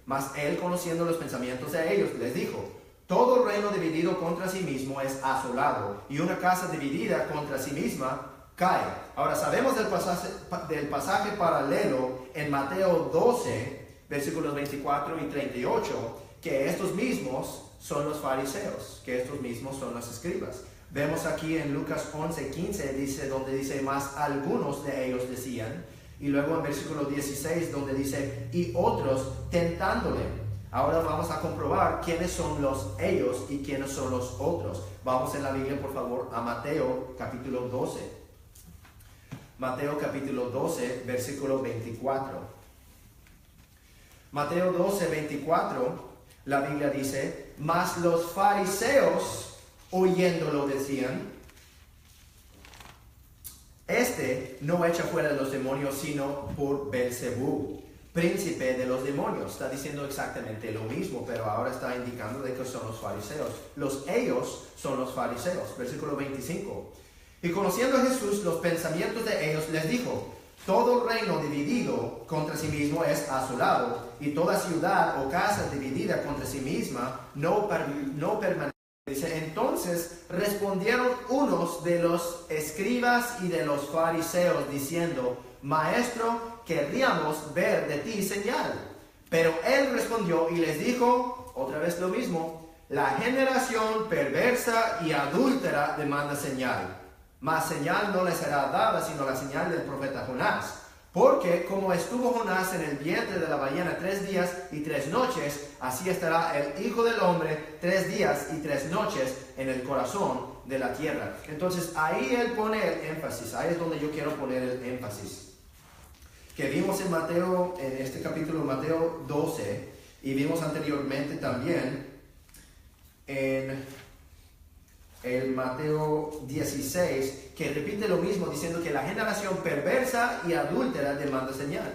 Mas él, conociendo los pensamientos de ellos, les dijo: todo reino dividido contra sí mismo es asolado, y una casa dividida contra sí misma cae. Ahora, sabemos del pasaje paralelo en Mateo 12, versículos 24 y 38, que estos mismos son los fariseos, que estos mismos son los escribas. Vemos aquí en Lucas 11:15, donde dice: más algunos de ellos decían, y luego en versículo 16 donde dice: y otros tentándole. Ahora vamos a comprobar quiénes son los ellos y quiénes son los otros. Vamos en la Biblia, por favor, a Mateo capítulo 12. Mateo capítulo 12, versículo 24. Mateo 12, 24. La Biblia dice: mas los fariseos, oyéndolo, decían: este no echa fuera los demonios, sino por Beelzebú, príncipe de los demonios. Está diciendo exactamente lo mismo, pero ahora está indicando de que son los fariseos. Ellos son los fariseos. Versículo 25. Y conociendo a Jesús los pensamientos de ellos, les dijo: todo reino dividido contra sí mismo es asolado, y toda ciudad o casa dividida contra sí misma no permanece. Entonces respondieron unos de los escribas y de los fariseos diciendo: Maestro, querríamos ver de ti señal. Pero él respondió y les dijo otra vez lo mismo: la generación perversa y adúltera demanda señal. Mas señal no les será dada sino la señal del profeta Jonás. Porque como estuvo Jonás en el vientre de la ballena 3 días y 3 noches, así estará el Hijo del Hombre 3 días y 3 noches en el corazón de la tierra. Entonces ahí él pone el énfasis, ahí es donde yo quiero poner el énfasis. Que vimos en Mateo, en este capítulo Mateo 12, y vimos anteriormente también en el Mateo 16, que repite lo mismo diciendo que la generación perversa y adúltera demanda señal.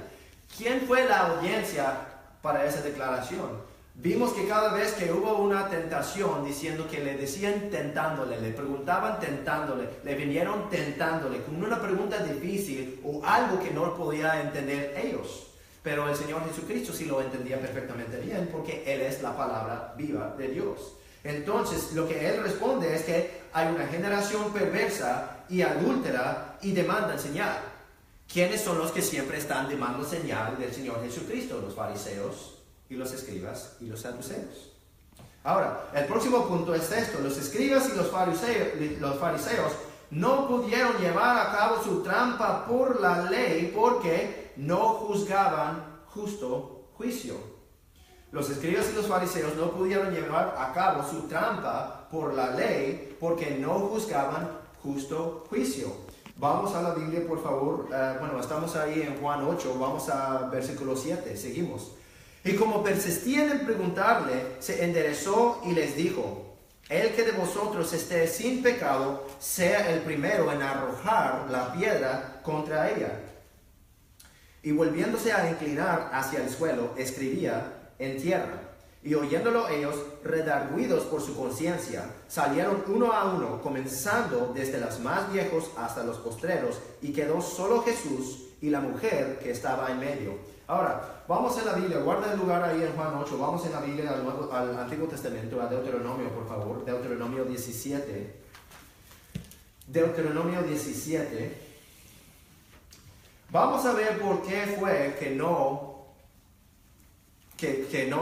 ¿Quién fue la audiencia para esa declaración? Vimos que cada vez que hubo una tentación, diciendo que le decían tentándole, le preguntaban tentándole, le vinieron tentándole con una pregunta difícil o algo que no podía entender ellos. Pero el Señor Jesucristo sí lo entendía perfectamente bien, porque Él es la palabra viva de Dios. Entonces, lo que él responde es que hay una generación perversa y adúltera y demandan señal. ¿Quiénes son los que siempre están demandando señal del Señor Jesucristo? Los fariseos y los escribas y los saduceos. Ahora, el próximo punto es esto: los escribas y los fariseos no pudieron llevar a cabo su trampa por la ley porque no juzgaban justo juicio. Los escribas y los fariseos no pudieron llevar a cabo su trampa por la ley porque no juzgaban justo juicio. Vamos a la Biblia, por favor. Estamos ahí en Juan 8, vamos a versículo 7, seguimos. Y como persistían en preguntarle, se enderezó y les dijo: el que de vosotros esté sin pecado, sea el primero en arrojar la piedra contra ella. Y volviéndose a inclinar hacia el suelo, escribía en tierra. Y oyéndolo ellos, redarguidos por su conciencia, salieron uno a uno, comenzando desde los más viejos hasta los postreros, y quedó solo Jesús y la mujer que estaba en medio. Ahora, vamos en la Biblia, guarda el lugar ahí en Juan 8, vamos en la Biblia al Antiguo Testamento, a Deuteronomio, por favor, Deuteronomio 17. Deuteronomio 17. Vamos a ver por qué fue que no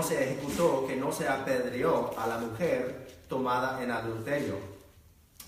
se ejecutó, que no se apedreó a la mujer tomada en adulterio.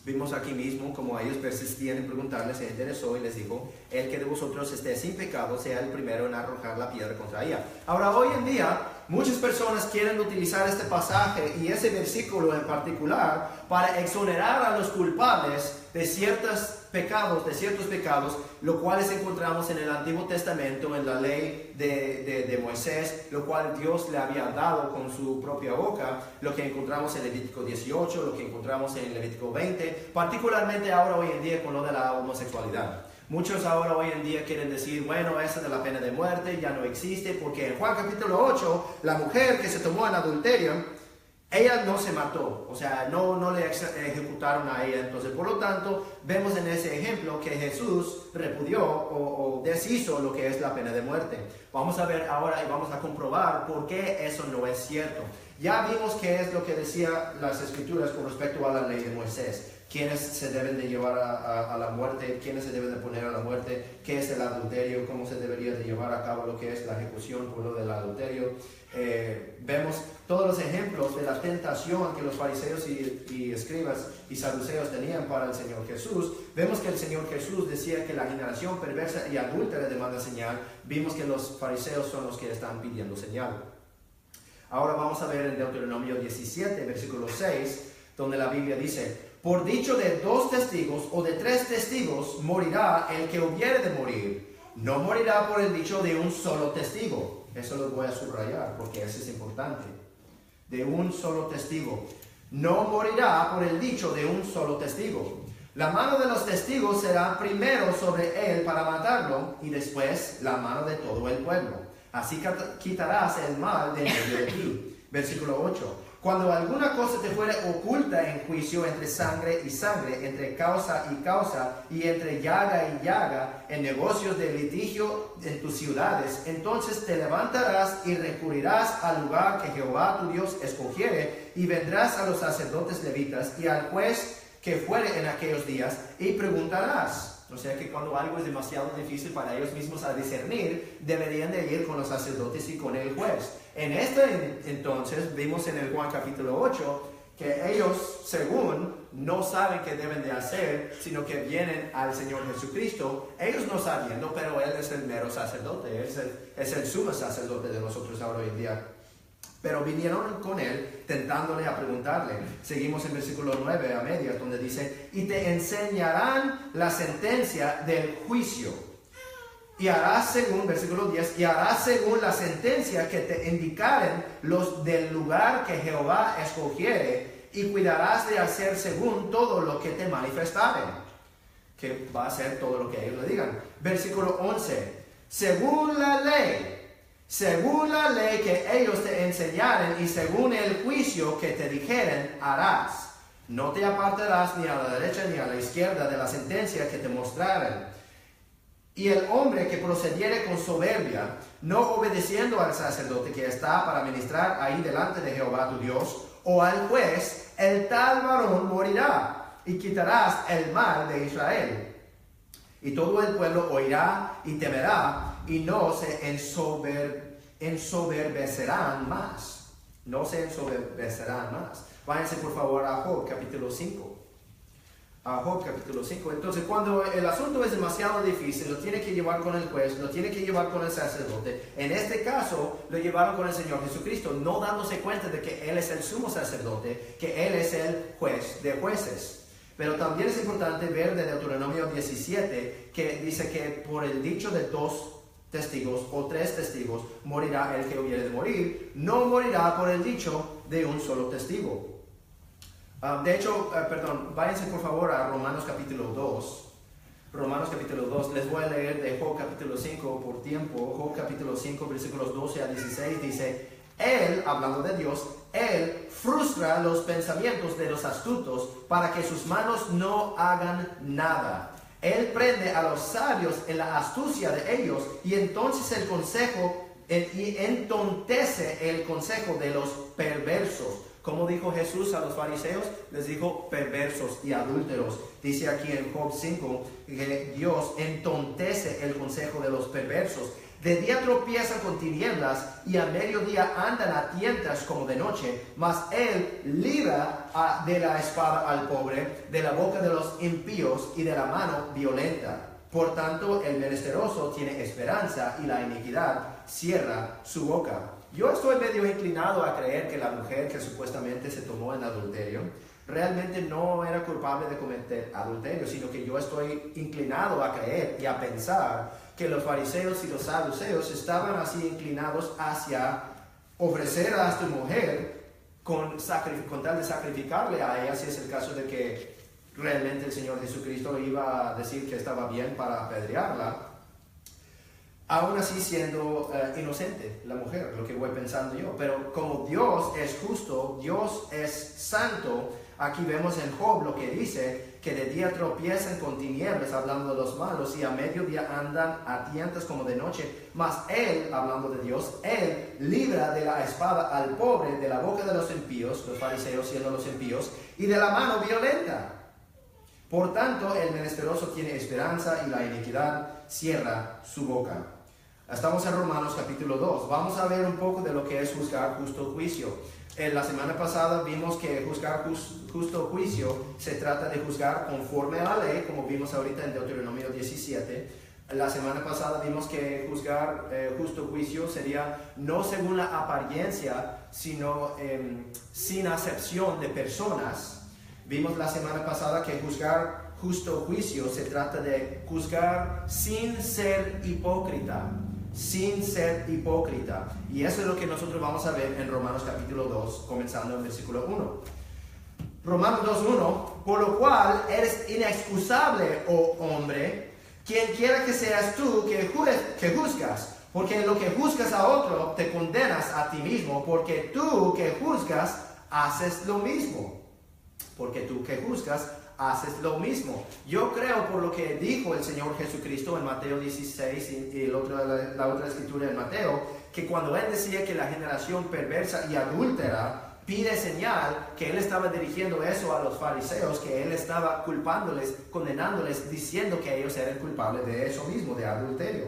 Vimos aquí mismo como ellos persistían en preguntarle, se interesó y les dijo: el que de vosotros esté sin pecado, sea el primero en arrojar la piedra contra ella. Ahora, hoy en día, muchas personas quieren utilizar este pasaje y ese versículo en particular para exonerar a los culpables de ciertos pecados, lo cuales encontramos en el Antiguo Testamento, en la ley de Moisés, lo cual Dios le había dado con su propia boca, lo que encontramos en Levítico 18, lo que encontramos en Levítico 20, particularmente ahora hoy en día con lo de la homosexualidad. Muchos ahora hoy en día quieren decir, bueno, esa de la pena de muerte ya no existe, porque en Juan capítulo 8, la mujer que se tomó en adulterio, ella no se mató, o sea, no le ejecutaron a ella. Entonces, por lo tanto, vemos en ese ejemplo que Jesús repudió o deshizo lo que es la pena de muerte. Vamos a ver ahora y vamos a comprobar por qué eso no es cierto. Ya vimos qué es lo que decía las Escrituras con respecto a la ley de Moisés. Quiénes se deben de llevar a la muerte, quiénes se deben de poner a la muerte, qué es el adulterio, cómo se debería de llevar a cabo lo que es la ejecución por lo del adulterio. Vemos todos los ejemplos de la tentación que los fariseos y escribas y saduceos tenían para el Señor Jesús. Vemos que el Señor Jesús decía que la generación perversa y adúltera demanda señal. Vimos que los fariseos son los que están pidiendo señal. Ahora vamos a ver en Deuteronomio 17, versículo 6, donde la Biblia dice: por dicho de 2 testigos o de 3 testigos morirá el que hubiere de morir. No morirá por el dicho de un solo testigo. Eso lo voy a subrayar porque eso es importante. De un solo testigo. No morirá por el dicho de un solo testigo. La mano de los testigos será primero sobre él para matarlo, y después la mano de todo el pueblo. Así quitarás el mal de medio de ti. Versículo 8. Cuando alguna cosa te fuere oculta en juicio entre sangre y sangre, entre causa y causa, y entre llaga y llaga, en negocios de litigio en tus ciudades, entonces te levantarás y recurrirás al lugar que Jehová tu Dios escogiere, y vendrás a los sacerdotes levitas y al juez que fuere en aquellos días, y preguntarás. O sea que cuando algo es demasiado difícil para ellos mismos a discernir, deberían de ir con los sacerdotes y con el juez. En este entonces vimos en el Juan capítulo 8 que ellos, según, no saben qué deben de hacer, sino que vienen al Señor Jesucristo, ellos no sabiendo, pero Él es el mero sacerdote, es el sumo sacerdote de nosotros ahora hoy en día. Pero vinieron con él, tentándole a preguntarle. Seguimos en versículo 9 a medias, donde dice: y te enseñarán la sentencia del juicio. Y harás según, versículo 10, y harás según la sentencia que te indicaren los del lugar que Jehová escogiere, y cuidarás de hacer según todo lo que te manifestaren. Que va a hacer todo lo que ellos le digan. Versículo 11, según la ley que ellos te enseñaren, y según el juicio que te dijeren, harás. No te apartarás ni a la derecha ni a la izquierda de la sentencia que te mostraren. Y el hombre que procediere con soberbia, no obedeciendo al sacerdote que está para ministrar ahí delante de Jehová tu Dios, o al juez, el tal varón morirá, y quitarás el mal de Israel. Y todo el pueblo oirá y temerá, y no se ensoberbecerán más. No se ensoberbecerán más. Váyanse por favor a Job capítulo 5. A Job capítulo 5. Entonces, cuando el asunto es demasiado difícil, lo tiene que llevar con el juez, lo tiene que llevar con el sacerdote. En este caso, lo llevaron con el Señor Jesucristo, no dándose cuenta de que Él es el sumo sacerdote, que Él es el juez de jueces. Pero también es importante ver de Deuteronomio 17, que dice que por el dicho de 2 testigos o 3 testigos, morirá el que hubiere de morir, no morirá por el dicho de un solo testigo. De hecho, váyanse por favor a Romanos capítulo 2. Romanos capítulo 2, les voy a leer de Job capítulo 5 por tiempo. Job capítulo 5, versículos 12 a 16 dice: Él, hablando de Dios, Él frustra los pensamientos de los astutos para que sus manos no hagan nada. Él prende a los sabios en la astucia de ellos y entonces entontece el consejo de los perversos. Como dijo Jesús a los fariseos, les dijo perversos y adúlteros. Dice aquí en Job 5 que Dios entontece el consejo de los perversos. De día tropiezan con tinieblas y a mediodía andan a tientas como de noche, mas Él libra de la espada al pobre, de la boca de los impíos y de la mano violenta. Por tanto, el menesteroso tiene esperanza y la iniquidad cierra su boca. Yo estoy medio inclinado a creer que la mujer que supuestamente se tomó en adulterio realmente no era culpable de cometer adulterio, sino que yo estoy inclinado a creer y a pensar que los fariseos y los saduceos estaban así inclinados hacia ofrecer a esta mujer con tal de sacrificarle a ella, si es el caso de que realmente el Señor Jesucristo iba a decir que estaba bien para apedrearla, aún así siendo inocente la mujer, lo que voy pensando yo. Pero como Dios es justo, Dios es santo, aquí vemos en Job lo que dice, que de día tropiezan con tinieblas, hablando de los malos, y a mediodía andan a tientas como de noche. Mas Él, hablando de Dios, Él libra de la espada al pobre, de la boca de los impíos, los fariseos siendo los impíos, y de la mano violenta. Por tanto, el menesteroso tiene esperanza y la iniquidad cierra su boca. Estamos en Romanos capítulo 2. Vamos a ver un poco de lo que es juzgar justo juicio. La semana pasada vimos que juzgar justo juicio se trata de juzgar conforme a la ley, como vimos ahorita en Deuteronomio 17. La semana pasada vimos que juzgar justo juicio sería no según la apariencia, sino sin acepción de personas. Vimos la semana pasada que juzgar justo juicio se trata de juzgar sin ser hipócrita. Sin ser hipócrita. Y eso es lo que nosotros vamos a ver en Romanos capítulo 2, comenzando en versículo 1. Romanos 2:1, por lo cual eres inexcusable, oh hombre, quien quiera que seas tú que juzgas, porque en lo que juzgas a otro te condenas a ti mismo, porque tú que juzgas haces lo mismo. Porque tú que juzgas haces lo mismo. Yo creo, por lo que dijo el Señor Jesucristo en Mateo 16 y la otra escritura en Mateo, que cuando Él decía que la generación perversa y adúltera pide señal, que Él estaba dirigiendo eso a los fariseos, que Él estaba culpándoles, condenándoles, diciendo que ellos eran culpables de eso mismo, de adulterio.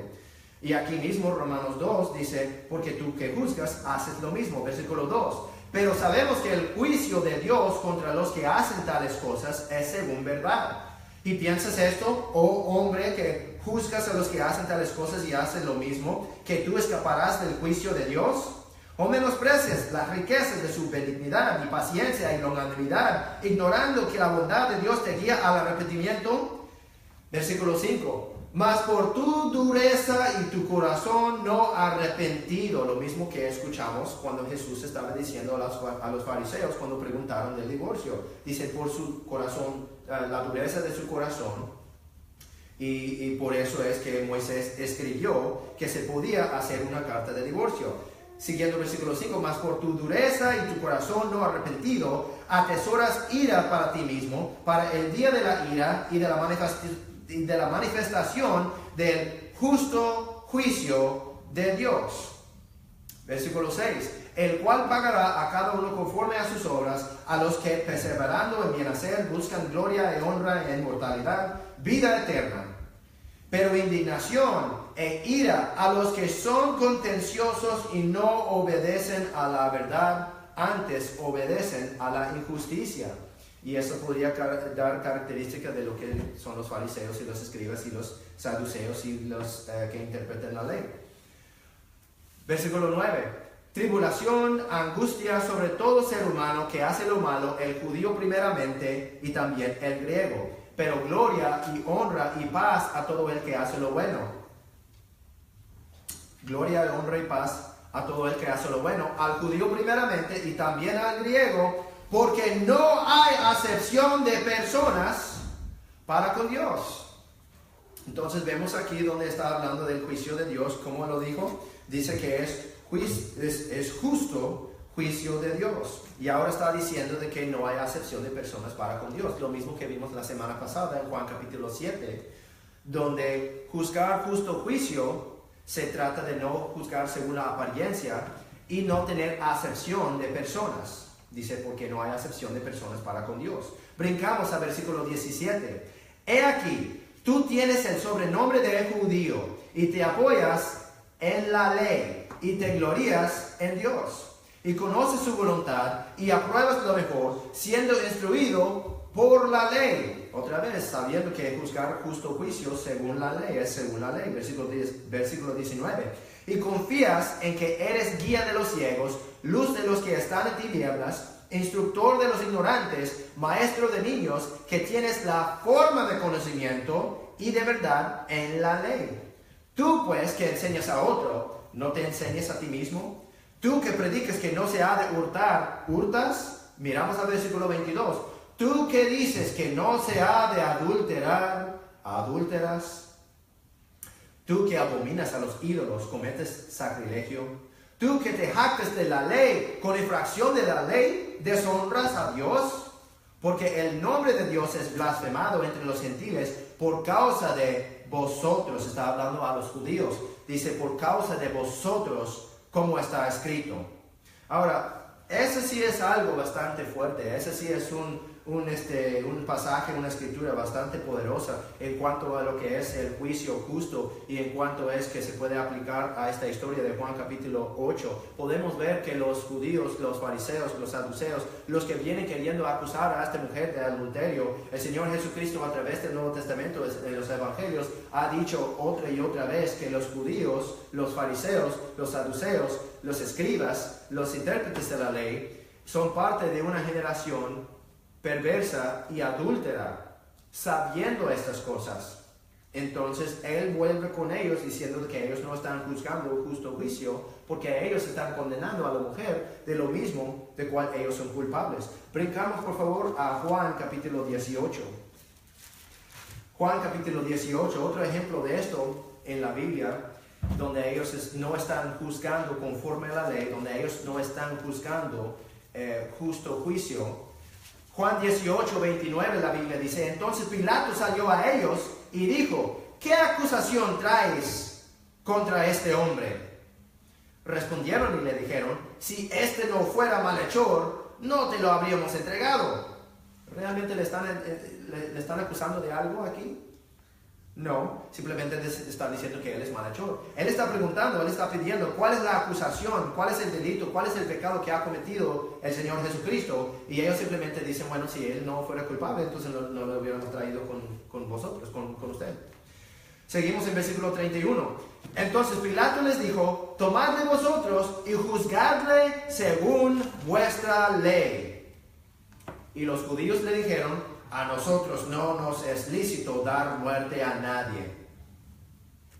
Y aquí mismo Romanos 2 dice, porque tú que juzgas haces lo mismo. Versículo 2. Pero sabemos que el juicio de Dios contra los que hacen tales cosas es según verdad. ¿Y piensas esto, oh hombre, que juzgas a los que hacen tales cosas y hacen lo mismo, que tú escaparás del juicio de Dios? ¿O menosprecies las riquezas de su benignidad y paciencia y longanimidad, ignorando que la bondad de Dios te guía al arrepentimiento? Versículo 5. Mas por tu dureza y tu corazón no arrepentido, lo mismo que escuchamos cuando Jesús estaba diciendo a los fariseos cuando preguntaron del divorcio. Dice por su corazón, la dureza de su corazón, y por eso es que Moisés escribió que se podía hacer una carta de divorcio. Siguiendo versículo 5, mas por tu dureza y tu corazón no arrepentido, atesoras ira para ti mismo, para el día de la ira y de la manifestación del justo juicio de Dios. Versículo 6, el cual pagará a cada uno conforme a sus obras, a los que perseverando en bien hacer buscan gloria y honra e inmortalidad, vida eterna. Pero indignación e ira a los que son contenciosos y no obedecen a la verdad, antes obedecen a la injusticia. Y eso podría dar características de lo que son los fariseos y los escribas y los saduceos y los que interpretan la ley. Versículo 9. Tribulación, angustia sobre todo ser humano que hace lo malo, el judío primeramente y también el griego. Pero gloria y honra y paz a todo el que hace lo bueno. gloria, honra y paz a todo el que hace lo bueno, al judío primeramente y también al griego, porque no hay acepción de personas para con Dios. Entonces vemos aquí donde está hablando del juicio de Dios. ¿Cómo lo dijo? Dice que es justo juicio de Dios. Y ahora está diciendo de que no hay acepción de personas para con Dios. Lo mismo que vimos la semana pasada en Juan capítulo 7, donde juzgar justo juicio se trata de no juzgar según la apariencia y no tener acepción de personas. Dice, porque no hay acepción de personas para con Dios. Brincamos al versículo 17. He aquí, tú tienes el sobrenombre de judío y te apoyas en la ley y te glorías en Dios. Y conoces su voluntad y apruebas lo mejor, siendo instruido por la ley. Otra vez, sabiendo que juzgar justo juicio según la ley es según la ley. Versículo 19. Y confías en que eres guía de los ciegos, luz de los que están en tinieblas, instructor de los ignorantes, maestro de niños, que tienes la forma de conocimiento y de verdad en la ley. Tú pues que enseñas a otro, ¿no te enseñes a ti mismo? Tú que predicas que no se ha de hurtar, ¿hurtas? Miramos al versículo 22. Tú que dices que no se ha de adulterar, ¿adúlteras? Tú que abominas a los ídolos, ¿cometes sacrilegio? Tú que te jactas de la ley, con infracción de la ley, ¿deshonras a Dios? Porque el nombre de Dios es blasfemado entre los gentiles por causa de vosotros. Está hablando a los judíos. Dice, por causa de vosotros, como está escrito. Ahora, ese sí es algo bastante fuerte. Ese sí es un pasaje, una escritura bastante poderosa en cuanto a lo que es el juicio justo y en cuanto es que se puede aplicar a esta historia de Juan capítulo 8. Podemos ver que los judíos, los fariseos, los saduceos, los que vienen queriendo acusar a esta mujer de adulterio, el Señor Jesucristo a través del Nuevo Testamento, en los evangelios, ha dicho otra y otra vez que los judíos, los fariseos, los saduceos, los escribas, los intérpretes de la ley, son parte de una generación perversa y adúltera, sabiendo estas cosas. Entonces Él vuelve con ellos diciendo que ellos no están juzgando justo juicio, porque ellos están condenando a la mujer de lo mismo de cual ellos son culpables. Brincamos por favor a Juan capítulo 18. Juan capítulo 18, otro ejemplo de esto en la Biblia, donde ellos no están juzgando conforme a la ley, donde ellos no están juzgando justo juicio. Juan 18, 29, la Biblia dice, entonces Pilato salió a ellos y dijo, ¿qué acusación traes contra este hombre? Respondieron y le dijeron, si este no fuera malhechor, no te lo habríamos entregado. ¿Realmente le están acusando de algo aquí? No, simplemente está diciendo que él es malhechor. Él está preguntando, él está pidiendo cuál es la acusación, cuál es el delito, cuál es el pecado que ha cometido el Señor Jesucristo. Y ellos simplemente dicen, bueno, si él no fuera culpable, entonces no lo hubiéramos traído con vosotros, con usted. Seguimos en versículo 31. Entonces Pilato les dijo, tomadle vosotros y juzgadle según vuestra ley. Y los judíos le dijeron, a nosotros no nos es lícito dar muerte a nadie.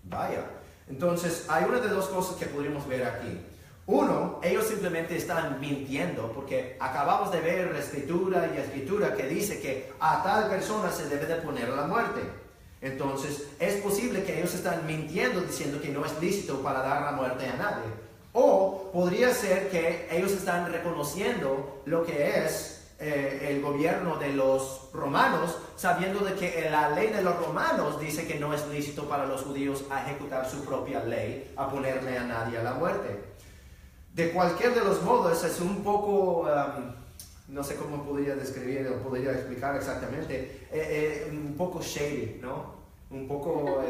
Vaya. Entonces, hay una de dos cosas que podríamos ver aquí. Uno, ellos simplemente están mintiendo porque acabamos de ver escritura y escritura que dice que a tal persona se debe de poner la muerte. Entonces, es posible que ellos están mintiendo diciendo que no es lícito para dar la muerte a nadie. O podría ser que ellos están reconociendo lo que es el gobierno de los romanos, sabiendo de que la ley de los romanos dice que no es lícito para los judíos ejecutar su propia ley, a ponerle a nadie a la muerte. De cualquier de los modos, es un poco, no sé cómo podría describir o podría explicar exactamente, un poco shady, ¿no? Un poco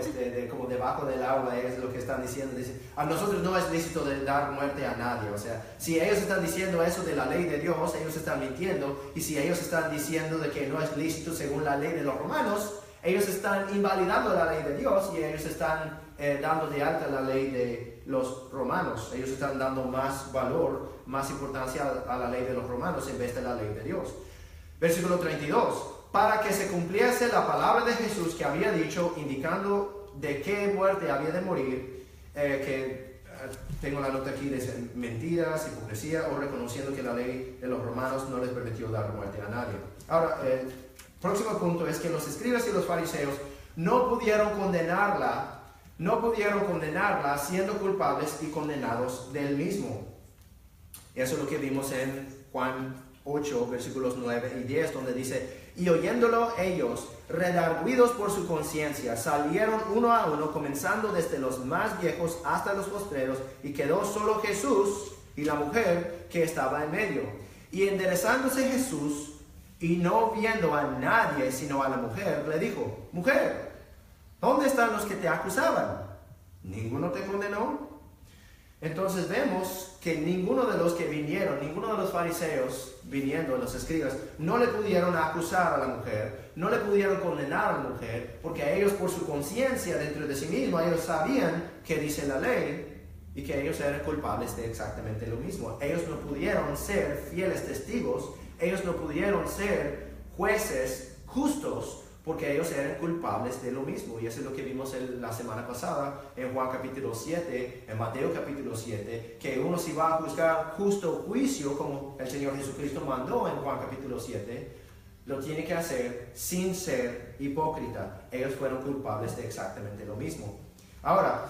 como debajo del agua es lo que están diciendo. Dicen, a nosotros no es lícito de dar muerte a nadie. O sea, si ellos están diciendo eso de la ley de Dios, ellos están mintiendo. Y si ellos están diciendo de que no es lícito según la ley de los romanos, ellos están invalidando la ley de Dios y ellos están dando de alta la ley de los romanos. Ellos están dando más valor, más importancia a la ley de los romanos en vez de la ley de Dios. Versículo 32. Para que se cumpliese la palabra de Jesús que había dicho, indicando de qué muerte había de morir, que tengo la nota aquí, de mentiras, hipocresía o reconociendo que la ley de los romanos no les permitió dar muerte a nadie. Ahora, el próximo punto es que los escribas y los fariseos no pudieron condenarla siendo culpables y condenados del mismo. Eso es lo que vimos en Juan 8, versículos 9 y 10, donde dice: y oyéndolo ellos, redarguidos por su conciencia, salieron uno a uno, comenzando desde los más viejos hasta los postreros, y quedó solo Jesús y la mujer que estaba en medio. Y enderezándose Jesús, y no viendo a nadie sino a la mujer, le dijo: mujer, ¿dónde están los que te acusaban? ¿Ninguno te condenó? Entonces vemos que ninguno de los que vinieron, ninguno de los fariseos viniendo, los escribas, no le pudieron acusar a la mujer, no le pudieron condenar a la mujer, porque ellos por su conciencia dentro de sí mismos, ellos sabían que dice la ley y que ellos eran culpables de exactamente lo mismo. Ellos no pudieron ser fieles testigos, ellos no pudieron ser jueces justos, porque ellos eran culpables de lo mismo. Y eso es lo que vimos la semana pasada en Juan capítulo 7, en Mateo capítulo 7, que uno si va a juzgar justo juicio, como el Señor Jesucristo mandó en Juan capítulo 7, lo tiene que hacer sin ser hipócrita. Ellos fueron culpables de exactamente lo mismo. Ahora,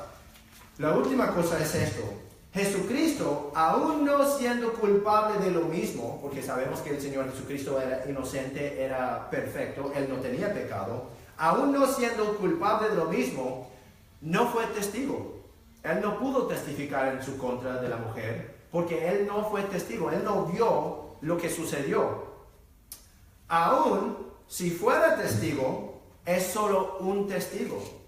la última cosa es esto. Jesucristo, aún no siendo culpable de lo mismo, porque sabemos que el Señor Jesucristo era inocente, era perfecto, Él no tenía pecado, aún no siendo culpable de lo mismo, no fue testigo. Él no pudo testificar en su contra de la mujer, porque Él no fue testigo, Él no vio lo que sucedió. Aún si fuera testigo, es solo un testigo.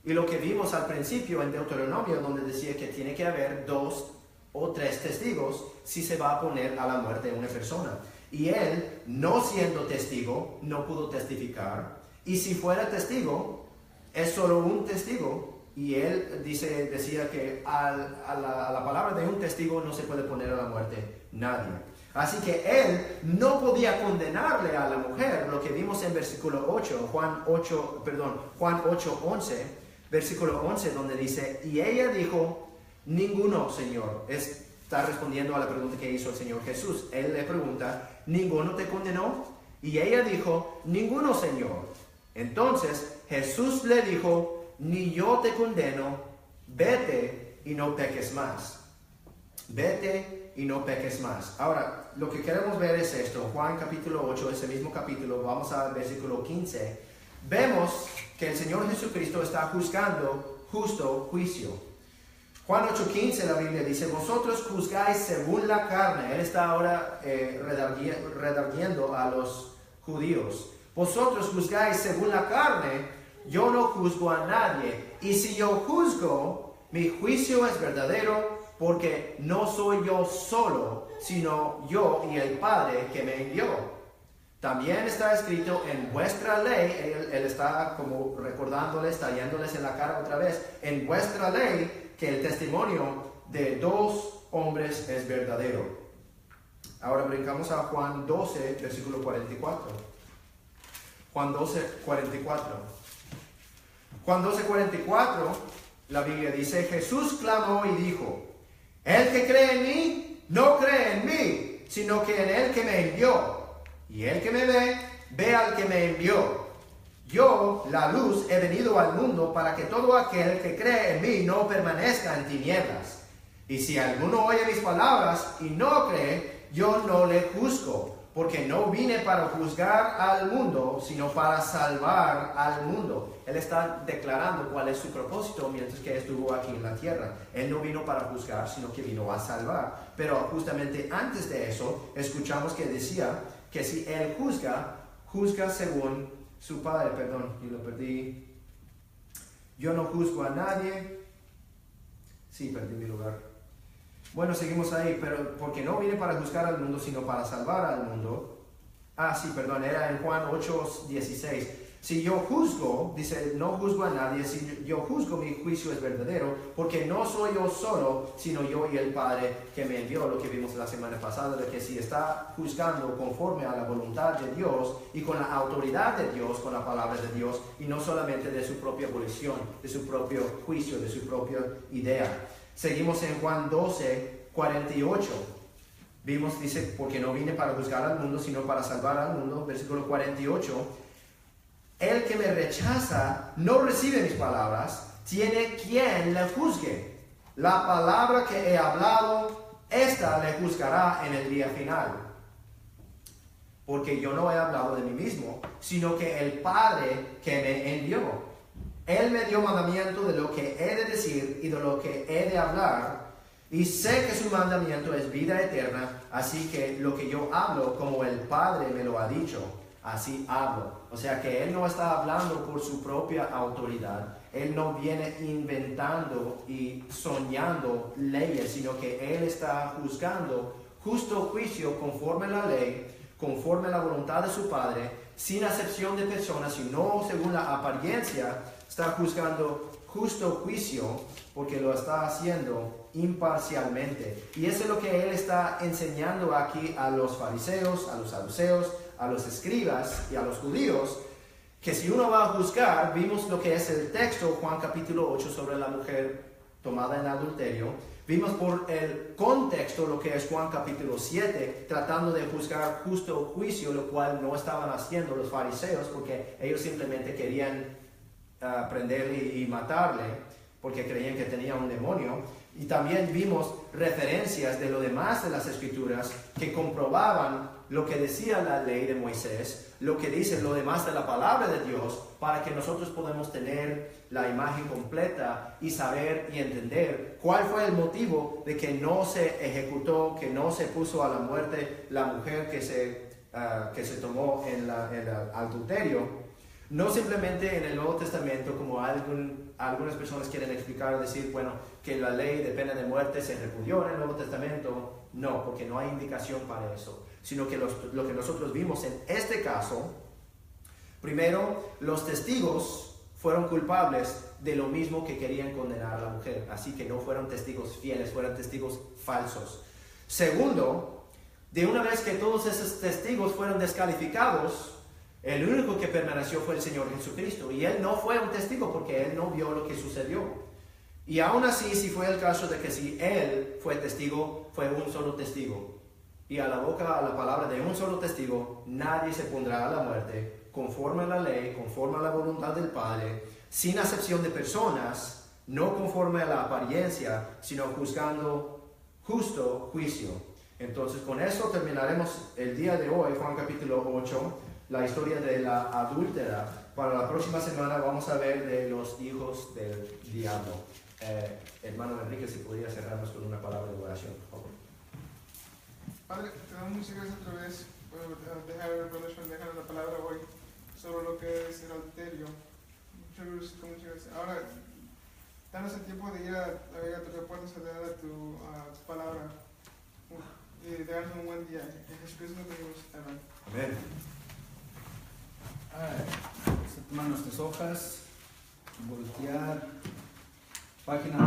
Y lo que vimos al principio en Deuteronomio, donde decía que tiene que haber 2 o 3 testigos si se va a poner a la muerte de una persona. Y él, no siendo testigo, no pudo testificar. Y si fuera testigo, es solo un testigo. Y él decía que a la palabra de un testigo no se puede poner a la muerte nadie. Así que él no podía condenarle a la mujer, lo que vimos en versículo 8, Juan 8:11. Versículo 11, donde dice: y ella dijo: ninguno, Señor. Está respondiendo a la pregunta que hizo el Señor Jesús. Él le pregunta: ¿ninguno te condenó? Y ella dijo: ninguno, Señor. Entonces Jesús le dijo: ni yo te condeno, vete y no peques más. Vete y no peques más. Ahora, lo que queremos ver es esto. Juan capítulo 8, ese mismo capítulo, vamos al versículo 15. Vemos que el Señor Jesucristo está juzgando justo juicio. Juan 8:15, la Biblia dice: vosotros juzgáis según la carne. Él está ahora redarguiendo a los judíos. Vosotros juzgáis según la carne, yo no juzgo a nadie. Y si yo juzgo, mi juicio es verdadero, porque no soy yo solo, sino yo y el Padre que me envió. También está escrito en vuestra ley, él está como recordándoles, talándoles en la cara otra vez, en vuestra ley, que el testimonio de 2 hombres es verdadero. Ahora brincamos a Juan 12, versículo 44. Juan 12:44. Juan 12:44, la Biblia dice: Jesús clamó y dijo: el que cree en mí, no cree en mí, sino que en el que me envió. Y el que me ve, ve al que me envió. Yo, la luz, he venido al mundo para que todo aquel que cree en mí no permanezca en tinieblas. Y si alguno oye mis palabras y no cree, yo no le juzgo, porque no vine para juzgar al mundo, sino para salvar al mundo. Él está declarando cuál es su propósito mientras que estuvo aquí en la tierra. Él no vino para juzgar, sino que vino a salvar. Pero justamente antes de eso, escuchamos que decía que si él juzga según su Padre. Perdón, y lo perdí. Yo no juzgo a nadie. Sí, perdí mi lugar. Bueno, seguimos ahí, pero porque no vine para juzgar al mundo, sino para salvar al mundo. Sí, perdón, era en Juan 8:16. Si yo juzgo, dice, no juzgo a nadie, si yo juzgo, mi juicio es verdadero, porque no soy yo solo, sino yo y el Padre que me envió, lo que vimos la semana pasada, de que si está juzgando conforme a la voluntad de Dios y con la autoridad de Dios, con la palabra de Dios, y no solamente de su propia volición, de su propio juicio, de su propia idea. Seguimos en Juan 12, 48. Vimos, dice, porque no vine para juzgar al mundo, sino para salvar al mundo. Versículo 48. El que me rechaza no recibe mis palabras, tiene quien le juzgue. La palabra que he hablado, esta le juzgará en el día final. Porque yo no he hablado de mí mismo, sino que el Padre que me envió. Él me dio mandamiento de lo que he de decir y de lo que he de hablar. Y sé que su mandamiento es vida eterna, así que lo que yo hablo, como el Padre me lo ha dicho, así hablo. O sea que Él no está hablando por su propia autoridad. Él no viene inventando y soñando leyes, sino que Él está juzgando justo juicio conforme a la ley, conforme a la voluntad de su Padre, sin acepción de personas, sino según la apariencia, está juzgando justo juicio porque lo está haciendo imparcialmente. Y eso es lo que Él está enseñando aquí a los fariseos, a los saduceos, a los escribas y a los judíos, que si uno va a juzgar, vimos lo que es el texto, Juan capítulo 8, sobre la mujer tomada en adulterio. Vimos por el contexto lo que es Juan capítulo 7, tratando de juzgar justo juicio, lo cual no estaban haciendo los fariseos, porque ellos simplemente querían prenderle y matarle, porque creían que tenía un demonio. Y también vimos referencias de lo demás de las Escrituras que comprobaban lo que decía la ley de Moisés, lo que dice lo demás de la palabra de Dios, para que nosotros podamos tener la imagen completa y saber y entender cuál fue el motivo de que no se ejecutó, que no se puso a la muerte la mujer que se tomó en el adulterio. No simplemente en el Nuevo Testamento, como algunas personas quieren explicar, decir, bueno, que la ley de pena de muerte se repudió en el Nuevo Testamento. No, porque no hay indicación para eso. Sino que lo que nosotros vimos en este caso, primero, los testigos fueron culpables de lo mismo que querían condenar a la mujer. Así que no fueron testigos fieles, fueron testigos falsos. Segundo, de una vez que todos esos testigos fueron descalificados, el único que permaneció fue el Señor Jesucristo. Y Él no fue un testigo porque Él no vio lo que sucedió. Y aún así, si fue el caso de que si Él fue testigo, fue un solo testigo. Y a la boca, a la palabra de un solo testigo, nadie se pondrá a la muerte, conforme a la ley, conforme a la voluntad del Padre, sin acepción de personas, no conforme a la apariencia, sino juzgando justo juicio. Entonces, con eso terminaremos el día de hoy, Juan capítulo 8, la historia de la adúltera. Para la próxima semana vamos a ver de los hijos del diablo. Hermano Enrique, si podría cerrarnos con una palabra de oración, por favor. Padre, te damos muchas gracias otra vez por dejar la palabra hoy sobre lo que es el adulterio. Muchas gracias. Ahora, danos el tiempo de ir a tus repuestos a dar a tu palabra y darnos un buen día. En Jesucristo nos pedimos. Amén. Amén. Vamos a tomar nuestras hojas, voltear, página